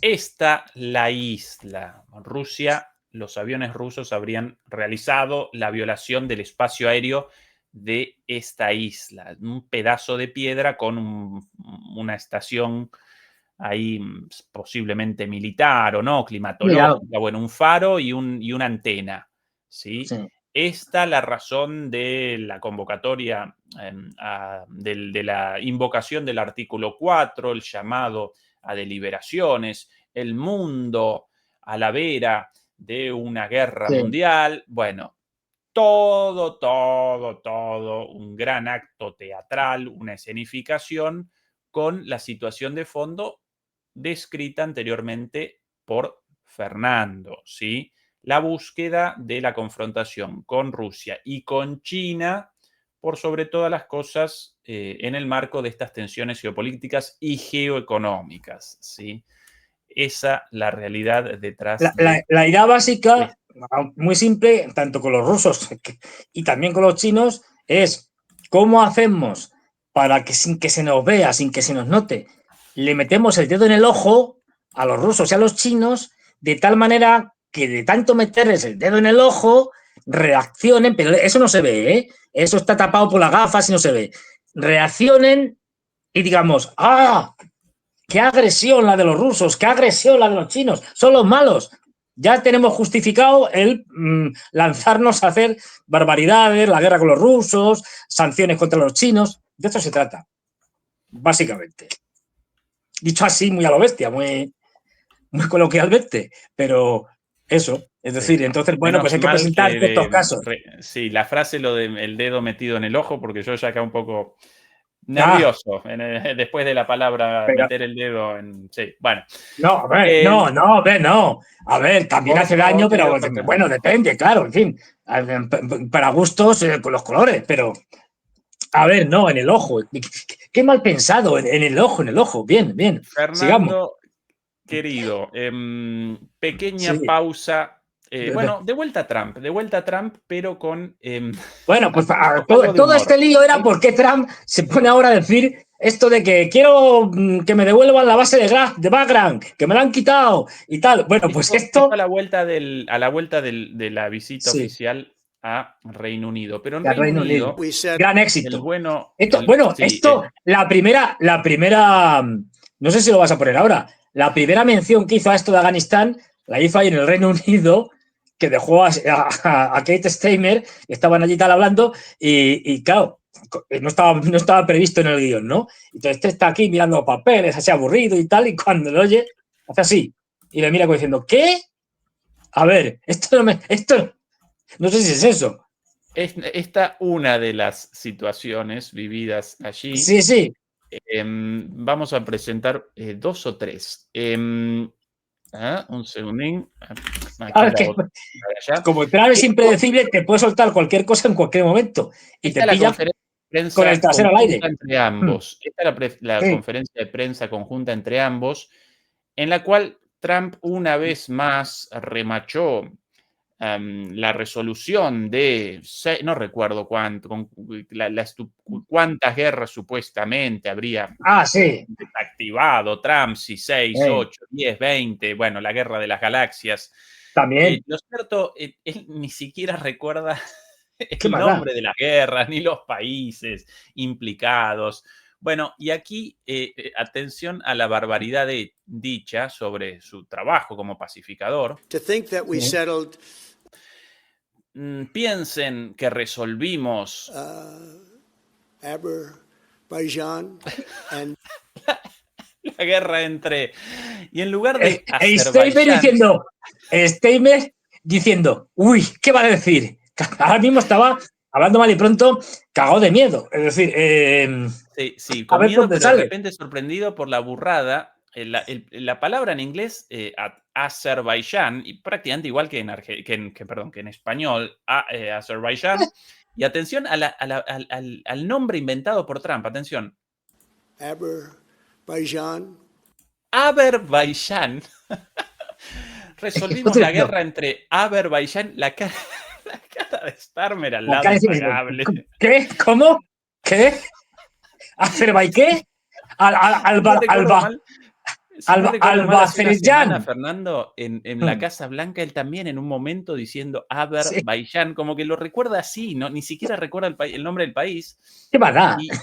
Esta la isla. Rusia, los aviones rusos habrían realizado la violación del espacio aéreo de esta isla. Un pedazo de piedra con una estación ahí posiblemente militar o no, climatológica, bueno, un faro y una antena, ¿sí? Esta la razón de la convocatoria, de la invocación del artículo 4, el llamado a deliberaciones, el mundo a la vera de una guerra mundial, bueno, todo, un gran acto teatral, una escenificación con la situación de fondo descrita anteriormente por Fernando, ¿sí? La búsqueda de la confrontación con Rusia y con China, por sobre todas las cosas, en el marco de estas tensiones geopolíticas y geoeconómicas, ¿sí? Esa la realidad detrás de... La idea básica, muy simple, tanto con los rusos y también con los chinos, es cómo hacemos para que sin que se nos vea, sin que se nos note, le metemos el dedo en el ojo a los rusos y a los chinos, de tal manera que de tanto meterles el dedo en el ojo, reaccionen, pero eso no se ve, ¿eh? Eso está tapado por las gafas y no se ve. Reaccionen y digamos, ¡ah! ¡Qué agresión la de los rusos! ¡Qué agresión la de los chinos! ¡Son los malos! Ya tenemos justificado el lanzarnos a hacer barbaridades, la guerra con los rusos, sanciones contra los chinos. De eso se trata, básicamente. Dicho así, muy a lo bestia, muy coloquialmente, pero eso. Es decir, entonces, bueno, pues hay que presentar estos casos. Sí, la frase, lo del dedo metido en el ojo, porque yo ya acá un poco... nervioso, después de la palabra meter el dedo en... Sí, bueno. No, a ver, no. A ver, también hace daño, pero bueno, depende, claro, en fin. Para gustos, con los colores, pero A ver, no, en el ojo. Qué mal pensado, en el ojo. Bien, bien. Sigamos. Fernando, querido, pequeña Sí. pausa. Bueno, de vuelta a Trump, pero con Bueno, pues algo de todo humor. este lío era porque Trump se pone ahora a decir esto de que quiero que me devuelvan la base de Bagram, que me la han quitado y tal. Bueno, pues Esto esto. a la vuelta de la visita Sí, oficial a Reino Unido. Pero en de Reino Reino Unido. Unido, We said Gran el éxito. bueno, Bueno, sí, el, la primera, no sé si lo vas a poner ahora, la primera mención que hizo a esto de Afganistán la hizo ahí en el Reino Unido, que dejó a Kate Steimer, que estaban allí tal hablando, y claro, no estaba previsto en el guión, ¿no? Entonces este está aquí mirando papeles, así aburrido y tal, y cuando lo oye, hace así, y le mira como diciendo, ¿qué? A ver, esto no sé si es eso. esta una de las situaciones vividas allí. Sí, sí. Vamos a presentar 2 o 3. Un segundín. Aquí Claro, la que otra. Allá. como Trump es Esto, impredecible, te puede soltar cualquier cosa en cualquier momento y esta te es la pilla conferencia de con el prensa trasero al conjunta aire. entre ambos. Esta es la Sí, conferencia de prensa conjunta entre ambos, en la cual Trump una vez más remachó la resolución de, no recuerdo cuántas guerras supuestamente habría sí. desactivado Trump, si 6, Eh, 8, 10, 20, bueno, la guerra de las galaxias. también. Lo cierto, él ni siquiera recuerda ¿Qué el más da? nombre de las guerras, ni los países implicados. Bueno, y aquí atención a la barbaridad dicha sobre su trabajo como pacificador. to think that we settled Piensen que resolvimos Azerbaijan and la guerra entre... Y en lugar de Steimer Azerbaiyán, diciendo, uy, ¿qué va a decir? Ahora mismo estaba hablando mal y pronto, cagado de miedo. Es decir, sí, sí, a con ver miedo, dónde pero de sale. repente sorprendido por la burrada. La palabra en inglés, Azerbaiyán, y prácticamente igual que perdón, que en español, Azerbaiyán. Y atención al nombre inventado por Trump, atención. Azerbaijan. Azerbaiyán. Resolvimos la guerra entre Azerbaiyán, la cara de Starmer al lado impagable. ¿Qué? ¿Cómo? ¿Qué? ¿Azerbaiyán qué? Si no recuerdo mal, si no recuerdo mal, hace una semana, Albazerbaiyán. Fernando, en la Casa Blanca, él también en un momento diciendo Sí, Azerbaiyán, como que lo recuerda así, ¿no? Ni siquiera recuerda el nombre del país. ¿qué más da? Y Sí.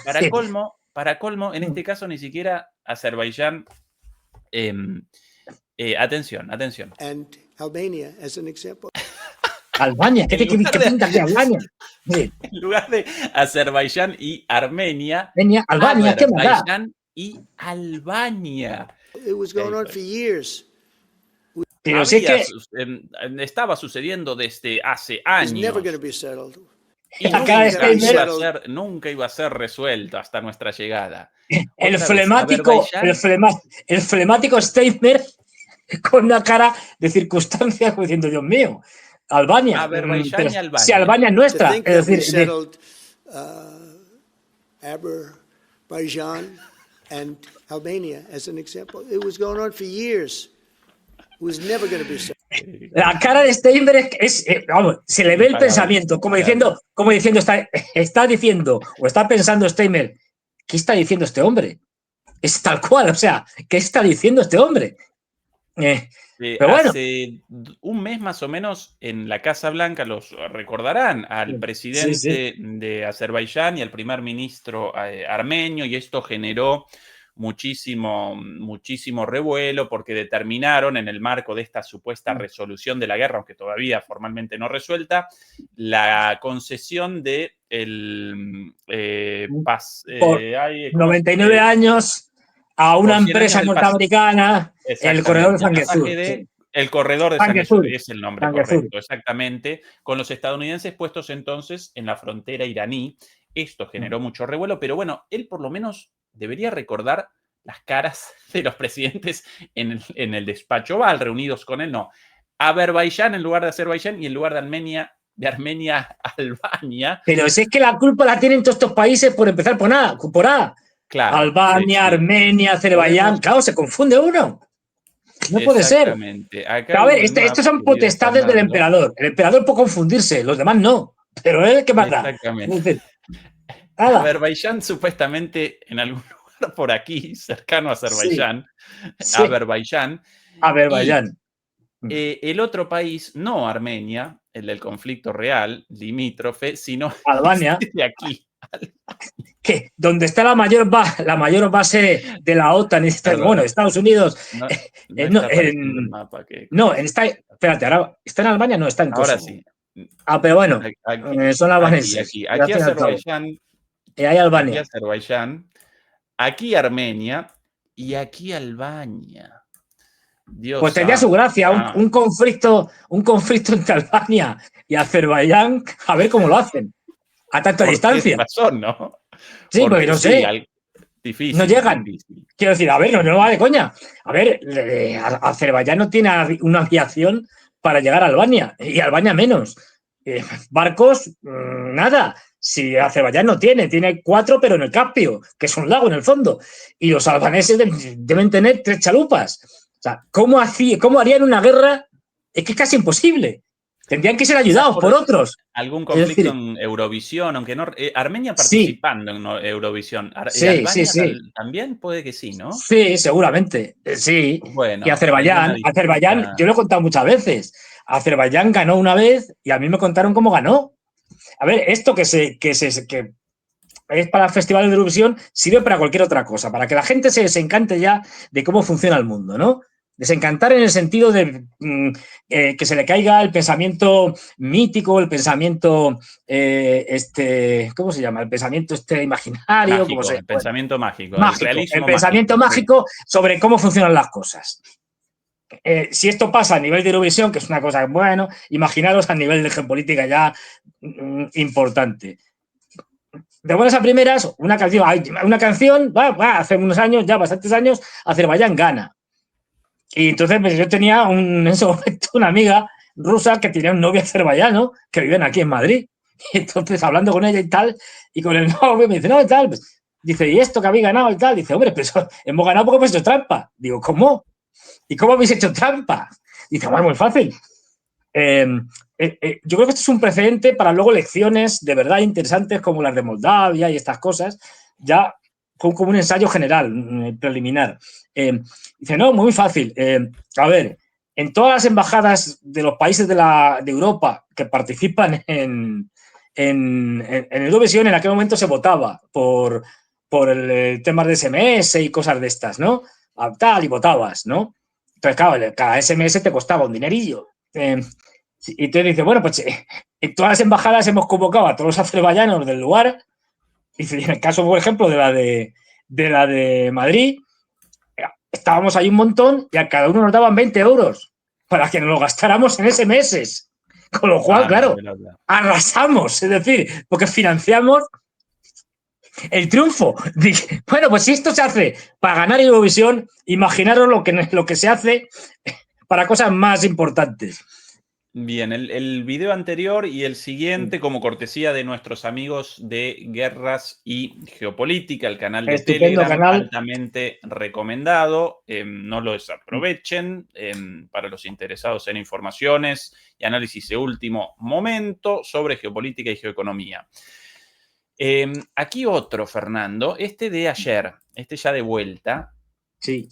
para colmo, en este caso ni siquiera Azerbaiyán. Atención. And Albania as an example. Albania, ¿qué pinta aquí Albania? Sí. En lugar de Azerbaiyán y Armenia, Albania, ¿qué más da? Azerbaiyán y Albania. It was going on for years. Pero sí que Estaba sucediendo desde hace It's never años going to be settled. y acá nunca iba a ser resuelto hasta nuestra llegada. el Otra vez, flemático, Azerbaiyán, el flemático Steimer con una cara de circunstancia como diciendo, Dios mío, Albania, pero Azerbaiyán y si Albania. Albania es To nuestra, think es that we decir, settled Azerbaijan and Albania as an example. It was going on for years. It was never going to be settled. la cara de Steinberg es, vamos, se le ve el pensamiento, como diciendo, está diciendo, o está pensando Steinberg, ¿qué está diciendo este hombre? Es tal cual, o sea, ¿qué está diciendo este hombre? Pero bueno. Hace un mes más o menos en la Casa Blanca, los recordarán, al Sí, presidente de Azerbaiyán y al primer ministro armenio, y esto generó muchísimo revuelo porque determinaron en el marco de esta supuesta resolución de la guerra, aunque todavía formalmente no resuelta, la concesión de Por 99 años a una por 100 empresa años del paso. norteamericana, el corredor de Exactamente, el Sanguezur. pasaje el corredor de Sanguezur, Sanguezur, es el nombre Sanguezur. correcto, exactamente, con los estadounidenses puestos entonces en la frontera iraní. Esto generó mucho revuelo, pero bueno, él por lo menos debería recordar las caras de los presidentes en el despacho Oval, reunidos con él, no. Azerbaiyán en lugar de Azerbaiyán y en lugar de Armenia, de Armenia a Albania. Pero si es que la culpa la tienen todos estos países por empezar por A. Claro, Albania, sí. Armenia, Azerbaiyán. Claro, se confunde uno. No puede ser. Exactamente. Acá A ver, en una estos son querido potestades del Fernando. emperador. El emperador puede confundirse, los demás no. Pero él, ¿qué más da? Exactamente. Nada. Azerbaiyán supuestamente en algún lugar por aquí, cercano a Azerbaiyán, Sí. Azerbaiyán. Azerbaiyán. El otro país, no Armenia, el del conflicto real, limítrofe, sino Albania. de aquí. Que donde está la mayor base de la OTAN, bueno, Estados Unidos. No No, está apareciendo el mapa. espérate, ahora, ¿está en Albania? No, está en Ahora Kosovo. sí. Pero bueno, son albaneses. Aquí Azerbaiyán. Y hay Albania. Aquí Azerbaiyán. Aquí Armenia. Y aquí Albania. Dios Pues tendría su gracia, un conflicto entre Albania y Azerbaiyán, a ver cómo lo hacen. A tanta distancia. Razón, ¿no? Sí, porque no sé. Difícil. No llegan. Difícil. Quiero decir, a ver, no va de coña. A ver, Azerbaiyán no tiene una aviación para llegar a Albania, y Albania menos. Barcos, nada. Si Azerbaiyán no tiene 4, pero en el Caspio, que es un lago en el fondo. Y los albaneses deben tener 3 chalupas. O sea, ¿cómo harían una guerra? Es que es casi imposible. Tendrían que ser ayudados por otros. Algún conflicto en Eurovisión, aunque no. Armenia participando en Eurovisión. Sí. También puede que sí, ¿no? Sí, seguramente. Sí. Bueno, y Azerbaiyán, yo lo he contado muchas veces. Azerbaiyán ganó una vez y a mí me contaron cómo ganó. A ver, esto que es para el Festival de Eurovisión sirve para cualquier otra cosa, para que la gente se desencante ya de cómo funciona el mundo, ¿no? Desencantar en el sentido de que se le caiga el pensamiento mítico, el pensamiento, ¿cómo se llama? El pensamiento imaginario. Mágico, el pensamiento mágico. El pensamiento mágico sobre cómo funcionan las cosas. Si esto pasa a nivel de Eurovisión, que es una cosa, bueno, imaginaros a nivel de geopolítica ya importante. De buenas a primeras, una canción, hace unos años, ya bastantes años, Azerbaiyán gana. Y entonces pues, yo tenía en ese momento una amiga rusa que tenía un novio azerbaiyano que viven aquí en Madrid. Y entonces hablando con ella y tal, y con el novio me dice, no, y tal, pues, dice, ¿y esto que habéis ganado y tal? Dice, hombre, pues hemos ganado porque hemos hecho trampa. Digo, ¿cómo? ¿Y cómo habéis hecho trampa? Dice, bueno, muy fácil. Yo creo que esto es un precedente para luego elecciones de verdad interesantes como las de Moldavia y estas cosas, ya como un ensayo general, preliminar. Dice, no, muy fácil. A ver, en todas las embajadas de los países de Europa que participan en Eurovisión, en aquel momento se votaba por el tema de SMS y cosas de estas, ¿no? Tal, y votabas, ¿no? Entonces, claro, cada SMS te costaba un dinerillo. Y te dice, bueno, pues en todas las embajadas hemos convocado a todos los azerbaiyanos del lugar. Y en el caso, por ejemplo, de la de Madrid, estábamos ahí un montón y a cada uno nos daban 20 euros para que nos lo gastáramos en SMS. Con lo cual, claro, arrasamos. Es decir, porque financiamos el triunfo. Bueno, pues si esto se hace para ganar Eurovisión, imaginaros lo que se hace para cosas más importantes. Bien, el video anterior y el siguiente, como cortesía de nuestros amigos de Guerras y Geopolítica, el canal de Estupendo Telegram, canal. altamente recomendado. No lo desaprovechen para los interesados en informaciones y análisis de último momento sobre geopolítica y geoeconomía. Aquí otro, Fernando, este de ayer, este ya de vuelta. Sí.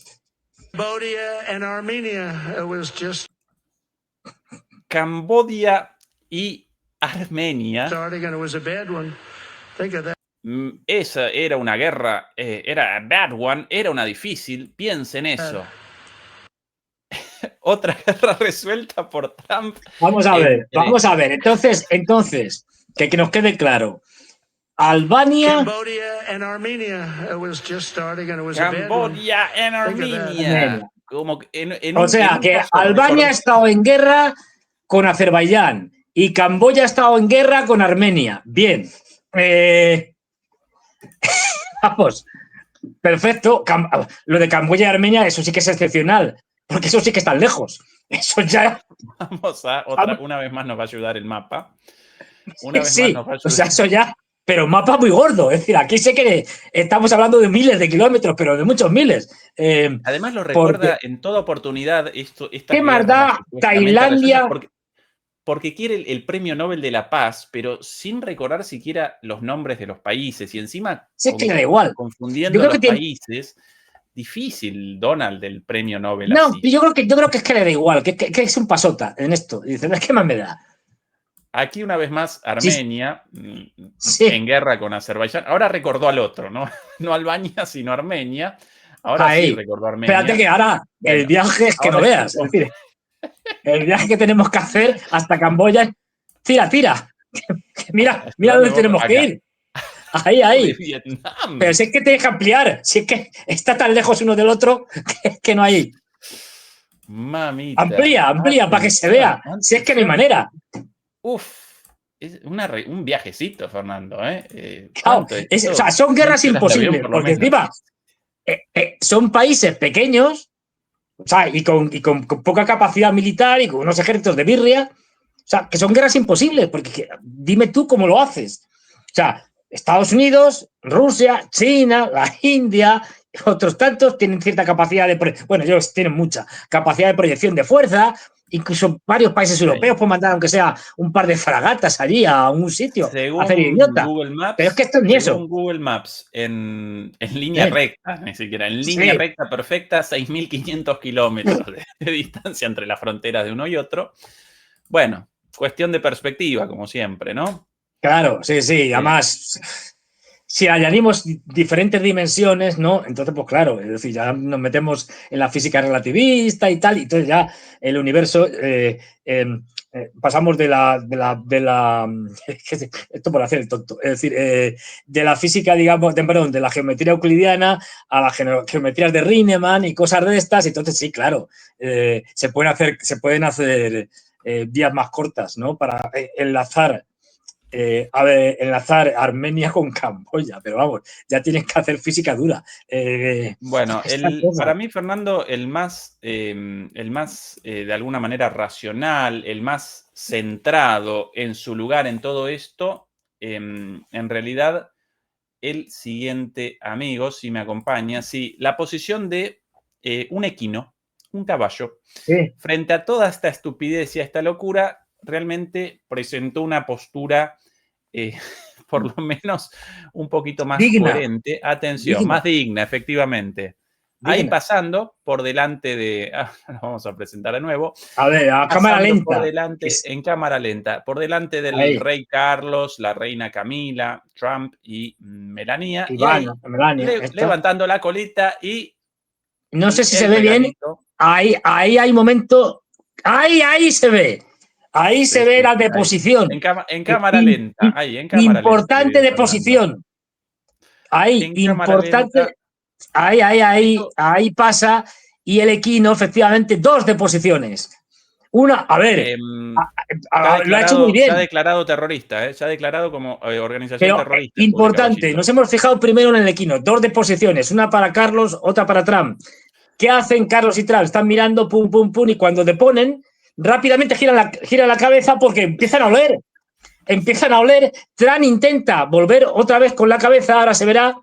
Camboya y Armenia. Esa era una guerra, era a bad one, era una difícil, piensen eso. Otra guerra resuelta por Trump. Vamos a ver. Entonces, que nos quede claro. Albania. Camboya en Armenia. Como o sea, que Albania ha estado en guerra con Azerbaiyán y Camboya ha estado en guerra con Armenia. Bien. Vamos. Perfecto. Lo de Camboya y Armenia, eso sí que es excepcional, porque eso sí que están lejos. Eso ya. Vamos a una vez más nos va a ayudar el mapa. Una vez más nos va a ayudar. O sea, eso ya. Pero un mapa muy gordo. Es decir, aquí sé que estamos hablando de miles de kilómetros, pero de muchos miles. Además lo recuerda en toda oportunidad estas ¿qué más da Tailandia? Porque quiere el premio Nobel de la Paz, pero sin recordar siquiera los nombres de los países. Y encima sí, que le da igual. Confundiendo los países. Difícil, Donald, del premio Nobel. No, así. yo creo que es que le da igual, que es un pasota en esto. Y dice, ¿qué más me da? Aquí una vez más Armenia, sí. En guerra con Azerbaiyán. Ahora recordó al otro, ¿no? No Albania, sino Armenia. Ahora sí recordó a Armenia. Espérate que ahora el viaje es que no veas. Es decir, el viaje que tenemos que hacer hasta Camboya, tira. Mira dónde tenemos que ir. Ahí. Pero si es que tienes que ampliar, si es que está tan lejos uno del otro que no hay. Mamita. Amplía para que se vea. Si es que no hay manera. Es un viajecito, Fernando. Claro, o sea, son guerras imposibles, porque encima son países pequeños, o sea, y con poca capacidad militar y con unos ejércitos de birria. O sea, que son guerras imposibles, porque dime tú cómo lo haces. O sea, Estados Unidos, Rusia, China, la India, otros tantos tienen cierta capacidad bueno, ellos tienen mucha capacidad de proyección de fuerza, incluso varios países europeos pueden mandar aunque sea un par de fragatas allí a un sitio según a hacer idiota. Google Maps, pero es que esto es ni eso. Según Google Maps, en línea recta, ni siquiera, en línea recta perfecta, 6.500 kilómetros de distancia entre las fronteras de uno y otro. Bueno, cuestión de perspectiva, como siempre, ¿no? Claro, sí. Además, si añadimos diferentes dimensiones, ¿no? Entonces, pues claro, es decir, ya nos metemos en la física relativista y tal, y entonces ya el universo pasamos de la esto por hacer el tonto, es decir, de la física, digamos, de la geometría euclidiana a las geometrías de Riemann y cosas de estas, entonces sí, claro, se pueden hacer vías más cortas, ¿no? Para enlazar Armenia con Camboya, pero vamos, ya tienes que hacer física dura. Bueno, para mí, Fernando, el más de alguna manera racional, el más centrado en su lugar en todo esto, en realidad, el siguiente amigo, si me acompaña, la posición de un equino, un caballo, frente a toda esta estupidez y a esta locura, realmente presentó una postura por lo menos un poquito más coherente. Atención, más digna, efectivamente. Ahí pasando por delante de... lo vamos a presentar de nuevo. A ver, a cámara lenta. En cámara lenta. Por delante del rey Carlos, la reina Camila, Trump y Melania. Y ahí, levantando la colita y... No sé si se ve bien. Ahí hay momento... Ahí se ve. Ahí se ve la deposición. En cámara lenta. Importante deposición. Ahí, importante. Ahí pasa. Y el equino, efectivamente, 2 deposiciones. Una, a ver, lo ha hecho muy bien. Se ha declarado terrorista, se ha declarado como organización terrorista. Importante, nos hemos fijado primero en el equino. 2 deposiciones, una para Carlos, otra para Trump. ¿Qué hacen Carlos y Trump? Están mirando, pum, pum, pum, y cuando deponen, rápidamente gira la cabeza porque empiezan a oler. Trump intenta volver otra vez con la cabeza, ahora se verá,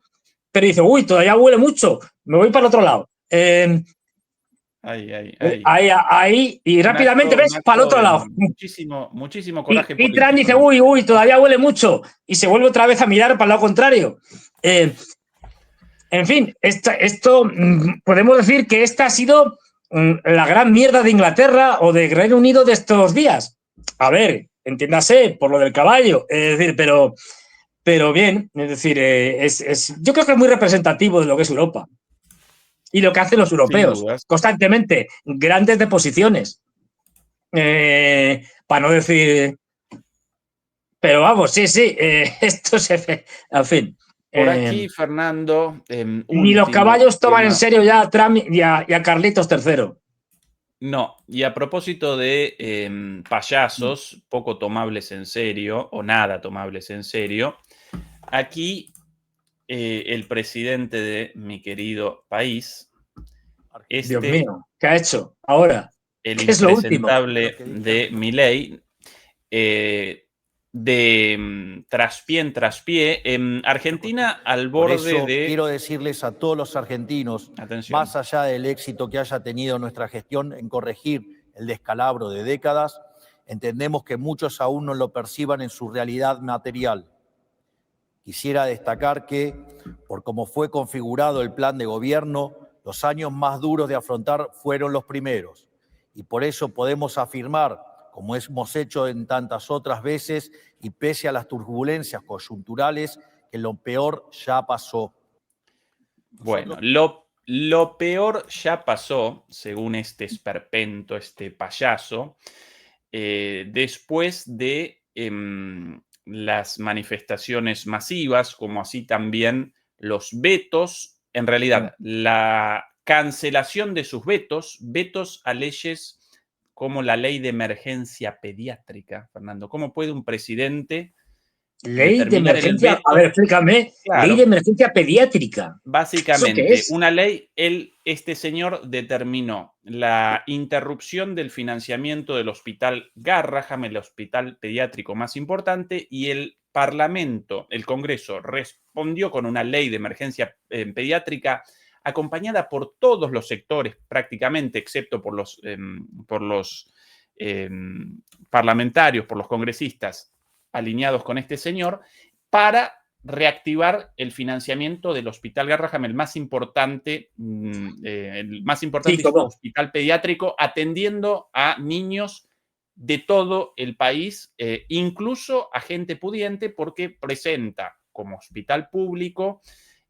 pero dice, uy, todavía huele mucho, me voy para el otro lado. Ahí, y rápidamente ves para el otro lado. Muchísimo coraje. Y Trump dice, uy, todavía huele mucho, y se vuelve otra vez a mirar para el lado contrario. En fin, esto podemos decir que esta ha sido la gran mierda de Inglaterra o de Reino Unido de estos días. A ver, entiéndase, por lo del caballo, es decir, pero bien, es decir, yo creo que es muy representativo de lo que es Europa y lo que hacen los europeos constantemente, grandes deposiciones, para no decir, pero vamos, sí, esto se ve, en fin. Por aquí, Fernando. Ni los caballos toman en serio ya a Trump y a Carlitos III. No, y a propósito de payasos poco tomables en serio, o nada tomables en serio, aquí el presidente de mi querido país. Dios mío, ¿qué ha hecho ahora? el ¿Qué es lo último? impresentable de Milei, traspié en traspié. Argentina al Por borde eso de... quiero decirles a todos los argentinos, Atención. más allá del éxito que haya tenido nuestra gestión en corregir el descalabro de décadas, entendemos que muchos aún no lo perciban en su realidad material. Quisiera destacar que, por cómo fue configurado el plan de gobierno, los años más duros de afrontar fueron los primeros. Y por eso podemos afirmar, como hemos hecho en tantas otras veces, y pese a las turbulencias coyunturales, que lo peor ya pasó. Bueno, lo peor ya pasó, según este esperpento, este payaso, después de las manifestaciones masivas, como así también los vetos, en realidad, la cancelación de sus vetos a leyes como la ley de emergencia pediátrica, Fernando. ¿Cómo puede un presidente Ley de determinar el emergencia, a ver, veto? explícame, ley de Claro, emergencia pediátrica. ¿Eso qué básicamente, es? una ley, este señor determinó la interrupción del financiamiento del Hospital Garraham, el hospital pediátrico más importante, y el Parlamento, el Congreso, respondió con una ley de emergencia pediátrica acompañada por todos los sectores, prácticamente, excepto por los parlamentarios, por los congresistas alineados con este señor, para reactivar el financiamiento del Hospital Garraham, el más importante Sí, ¿cómo? hospital pediátrico, atendiendo a niños de todo el país, incluso a gente pudiente, porque presenta como hospital público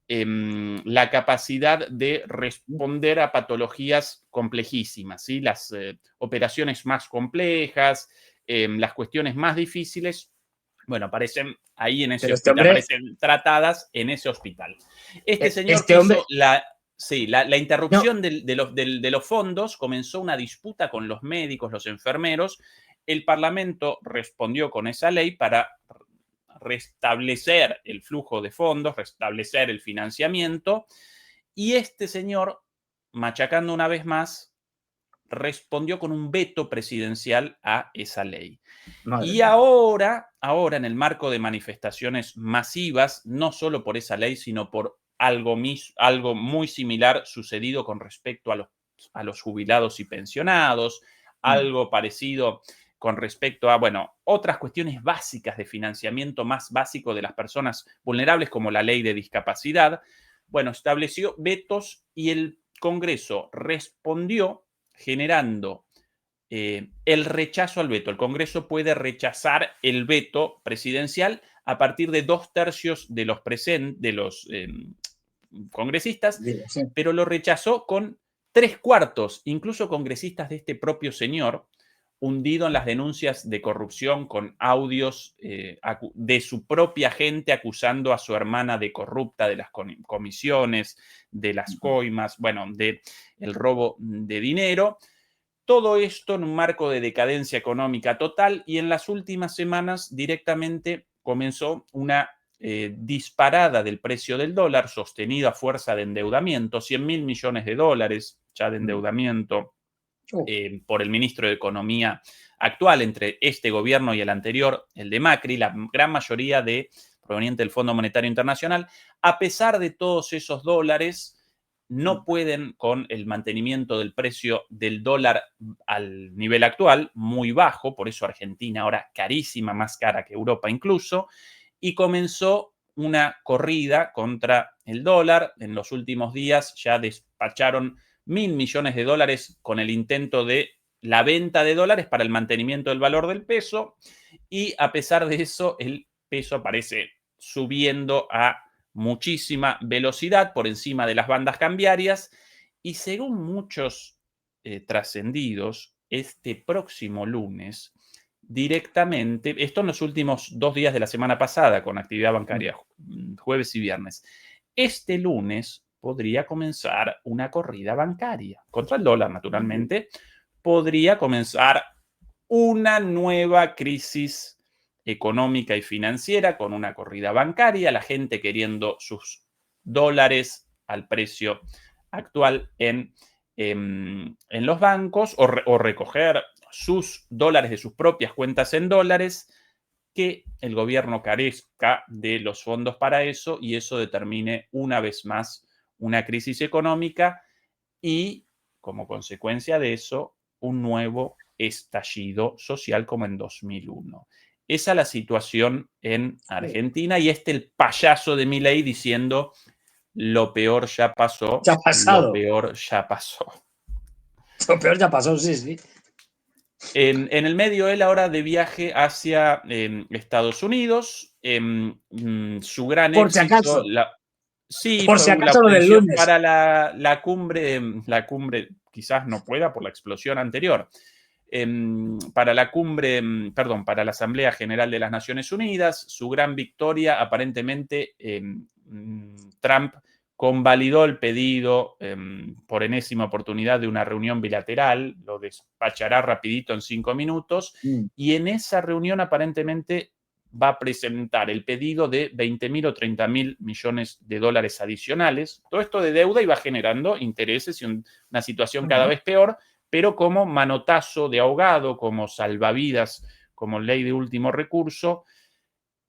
la capacidad de responder a patologías complejísimas, ¿sí? Las operaciones más complejas, las cuestiones más difíciles, bueno, aparecen ahí en ese Pero este hospital, hombre, aparecen tratadas en ese hospital. Este señor este hombre, quiso la no, interrupción de los fondos, comenzó una disputa con los médicos, los enfermeros. El Parlamento respondió con esa ley para restablecer el flujo de fondos, restablecer el financiamiento, y este señor, machacando una vez más, respondió con un veto presidencial a esa ley. madre Y mía. ahora, en el marco de manifestaciones masivas, no solo por esa ley, sino por algo muy similar sucedido con respecto a los jubilados y pensionados, algo parecido con respecto a, bueno, otras cuestiones básicas de financiamiento más básico de las personas vulnerables, como la ley de discapacidad. Bueno, estableció vetos y el Congreso respondió generando el rechazo al veto. El Congreso puede rechazar el veto presidencial a partir de 2/3 de los congresistas, Digo, sí. pero lo rechazó con 3/4, incluso congresistas de este propio señor, hundido en las denuncias de corrupción con audios de su propia gente acusando a su hermana de corrupta, de las comisiones, de las coimas, bueno, de el robo de dinero. Todo esto en un marco de decadencia económica total, y en las últimas semanas directamente comenzó una disparada del precio del dólar sostenida a fuerza de endeudamiento, 100.000 millones de dólares ya de endeudamiento por el ministro de Economía actual, entre este gobierno y el anterior, el de Macri, la gran mayoría proveniente del Fondo Monetario Internacional. A pesar de todos esos dólares, no pueden, con el mantenimiento del precio del dólar al nivel actual, muy bajo, por eso Argentina ahora carísima, más cara que Europa incluso, y comenzó una corrida contra el dólar. En los últimos días ya despacharon 1.000 millones de dólares con el intento de la venta de dólares para el mantenimiento del valor del peso, y a pesar de eso el peso aparece subiendo a muchísima velocidad por encima de las bandas cambiarias, y según muchos trascendidos, este próximo lunes directamente, esto en los últimos 2 días de la semana pasada con actividad bancaria, jueves y viernes, este lunes podría comenzar una corrida bancaria contra el dólar, naturalmente. Podría comenzar una nueva crisis económica y financiera con una corrida bancaria, la gente queriendo sus dólares al precio actual en en los bancos o recoger sus dólares de sus propias cuentas en dólares, que el gobierno carezca de los fondos para eso y eso determine una vez más una crisis económica y, como consecuencia de eso, un nuevo estallido social como en 2001. Esa es la situación en Argentina y el payaso de Milei diciendo lo peor ya pasó, Ya ha pasado. lo peor ya pasó. Lo peor ya pasó, sí, sí. En el medio, él ahora de viaje hacia Estados Unidos. Su gran Por si éxito, acaso. sí, Por si la acaso lo del obtención lunes. para la cumbre quizás no pueda por la explosión anterior. Para la cumbre, perdón, para la Asamblea General de las Naciones Unidas, su gran victoria, aparentemente Trump convalidó el pedido por enésima oportunidad de una reunión bilateral, lo despachará rapidito en 5 minutos, y en esa reunión aparentemente va a presentar el pedido de 20.000 o 30.000 millones de dólares adicionales. Todo esto de deuda iba generando intereses y una situación cada vez peor, pero como manotazo de ahogado, como salvavidas, como ley de último recurso,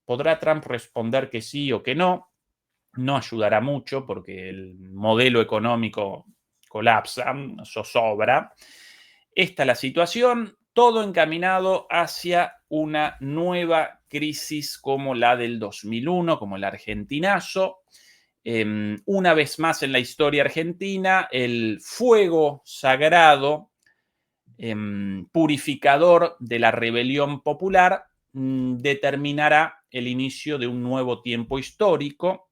podrá Trump responder que sí o que no. No ayudará mucho porque el modelo económico colapsa, zozobra. Esta es la situación, todo encaminado hacia una nueva crisis como la del 2001, como el argentinazo. Una vez más en la historia argentina, el fuego sagrado, purificador de la rebelión popular, determinará el inicio de un nuevo tiempo histórico.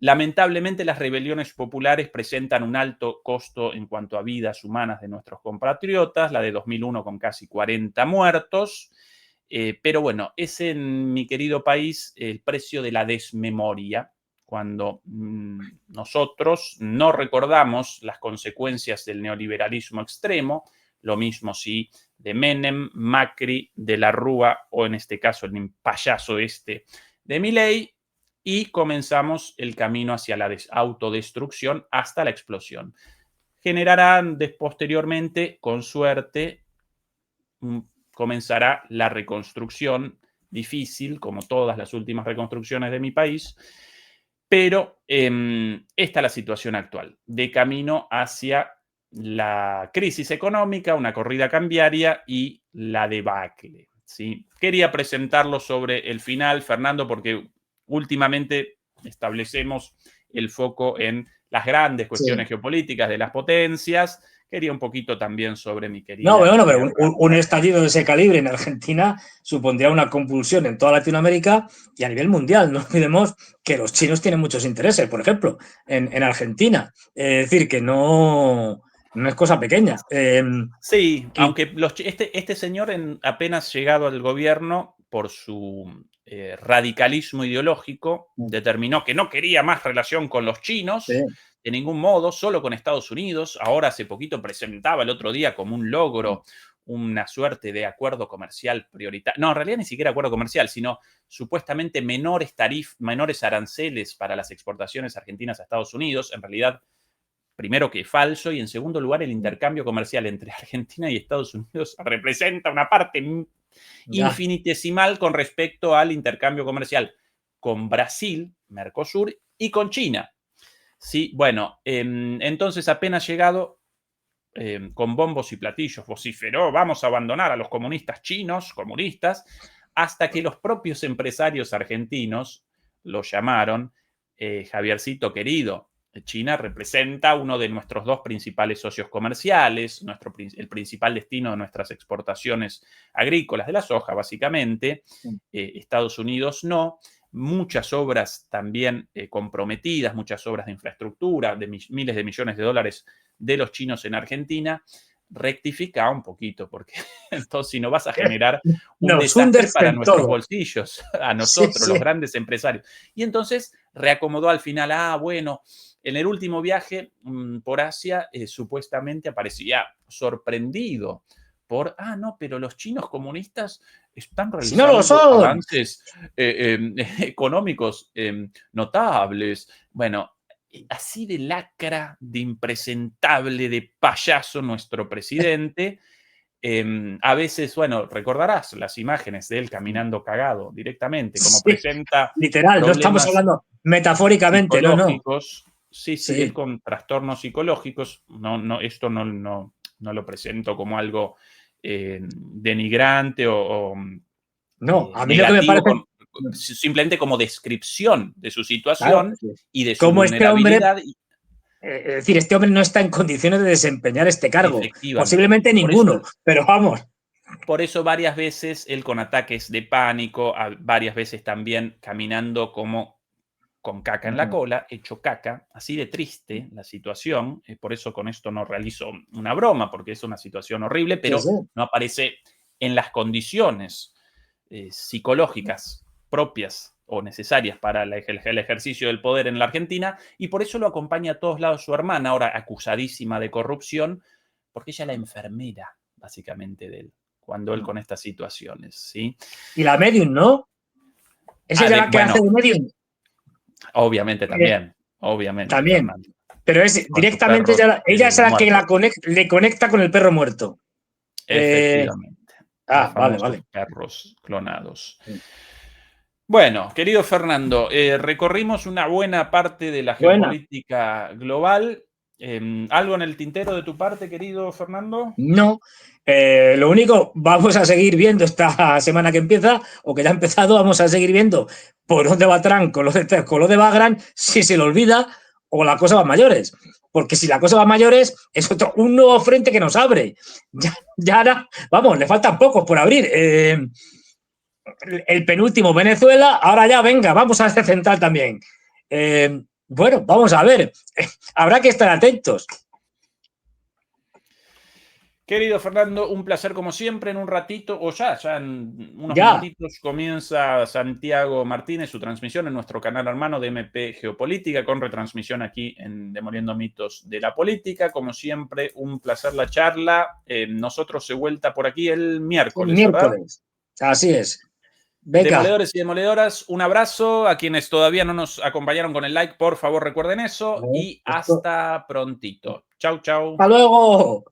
Lamentablemente, las rebeliones populares presentan un alto costo en cuanto a vidas humanas de nuestros compatriotas, la de 2001 con casi 40 muertos, pero bueno, es en mi querido país el precio de la desmemoria, cuando nosotros no recordamos las consecuencias del neoliberalismo extremo, lo mismo si de Menem, Macri, de la Rúa o en este caso el payaso de Milei, y comenzamos el camino hacia la autodestrucción hasta la explosión. Generarán posteriormente, con suerte, comenzará la reconstrucción difícil, como todas las últimas reconstrucciones de mi país, pero esta es la situación actual, de camino hacia la crisis económica, una corrida cambiaria y la debacle, ¿sí? Quería presentarlo sobre el final, Fernando, porque últimamente establecemos el foco en las grandes cuestiones geopolíticas de las potencias. Quería un poquito también sobre mi querida. No, bueno, pero un estallido de ese calibre en Argentina supondría una convulsión en toda Latinoamérica y a nivel mundial. No olvidemos que los chinos tienen muchos intereses, por ejemplo, en Argentina. Es decir, que no es cosa pequeña. Sí, aunque este señor apenas llegado al gobierno por su radicalismo ideológico, determinó que no quería más relación con los chinos, de ningún modo, solo con Estados Unidos. Ahora hace poquito presentaba el otro día como un logro una suerte de acuerdo comercial prioritario. No, en realidad ni siquiera acuerdo comercial, sino supuestamente menores aranceles para las exportaciones argentinas a Estados Unidos. En realidad, primero que falso, y en segundo lugar, el intercambio comercial entre Argentina y Estados Unidos representa una parte infinitesimal con respecto al intercambio comercial con Brasil, Mercosur, y con China. Sí, bueno, entonces apenas llegado, con bombos y platillos, vociferó, vamos a abandonar a los comunistas chinos, hasta que los propios empresarios argentinos lo llamaron, Javiercito querido, China representa uno de nuestros dos principales socios comerciales, el principal destino de nuestras exportaciones agrícolas, de la soja básicamente, Estados Unidos no. Muchas obras también comprometidas, muchas obras de infraestructura, de miles de millones de dólares de los chinos en Argentina. Rectifica un poquito, porque entonces si no vas a generar un desastre para nuestros bolsillos, a nosotros, los grandes empresarios. Y entonces reacomodó al final, bueno, en el último viaje por Asia, supuestamente aparecía sorprendido por, no, pero los chinos comunistas están realizando avances económicos notables. Bueno, así de lacra, de impresentable, de payaso nuestro presidente. A veces, bueno, recordarás las imágenes de él caminando cagado directamente, como Sí, presenta literal, no estamos problemas hablando metafóricamente, no. psicológicos. Sí, Sí. él con trastornos psicológicos. Esto no lo presento como algo denigrante o No, a mí lo que me negativo, parece. simplemente como descripción de su Claro, situación y de su como este hombre, vulnerabilidad. es decir, este hombre no está en condiciones de desempeñar este cargo. Efectivamente. Posiblemente ninguno, pero vamos. Por eso varias veces él con ataques de pánico, varias veces también caminando como con caca en la cola, hecho caca, así de triste la situación. Por eso con esto no realizo una broma, porque es una situación horrible, pero Sí. no aparece en las condiciones psicológicas propias o necesarias para el ejercicio del poder en la Argentina, y por eso lo acompaña a todos lados su hermana, ahora acusadísima de corrupción, porque ella es la enfermera, básicamente, de él, cuando él con estas situaciones, ¿sí? Y la medium, ¿no? Esa es la que hace de medium. Obviamente también, obviamente. También. Fernando. Pero es directamente ella es la que le conecta con el perro muerto. Efectivamente. Los famosos vale. perros clonados. Bueno, querido Fernando, recorrimos una buena parte de la geopolítica global. ¿Algo en el tintero de tu parte, querido Fernando? No. Lo único, vamos a seguir viendo esta semana que empieza, o que ya ha empezado, vamos a seguir viendo por dónde va Trump con lo de Bagram, si se le olvida o la cosa va a mayores. Porque si la cosa va a mayores, es un nuevo frente que nos abre. Ya vamos, le faltan pocos por abrir. El penúltimo, Venezuela, ahora ya venga, vamos a este central también. Bueno, vamos a ver. Habrá que estar atentos. Querido Fernando, un placer como siempre. En un ratito, o ya en unos minutitos, comienza Santiago Martínez su transmisión en nuestro canal hermano de MP Geopolítica, con retransmisión aquí en Demoliendo Mitos de la Política. Como siempre, un placer la charla. Nosotros de vuelta por aquí el miércoles. ¿Verdad? Así es. Venga. Demoledores y demoledoras, un abrazo. A quienes todavía no nos acompañaron con el like, por favor recuerden eso. Y hasta prontito. Chau, chau. Hasta luego.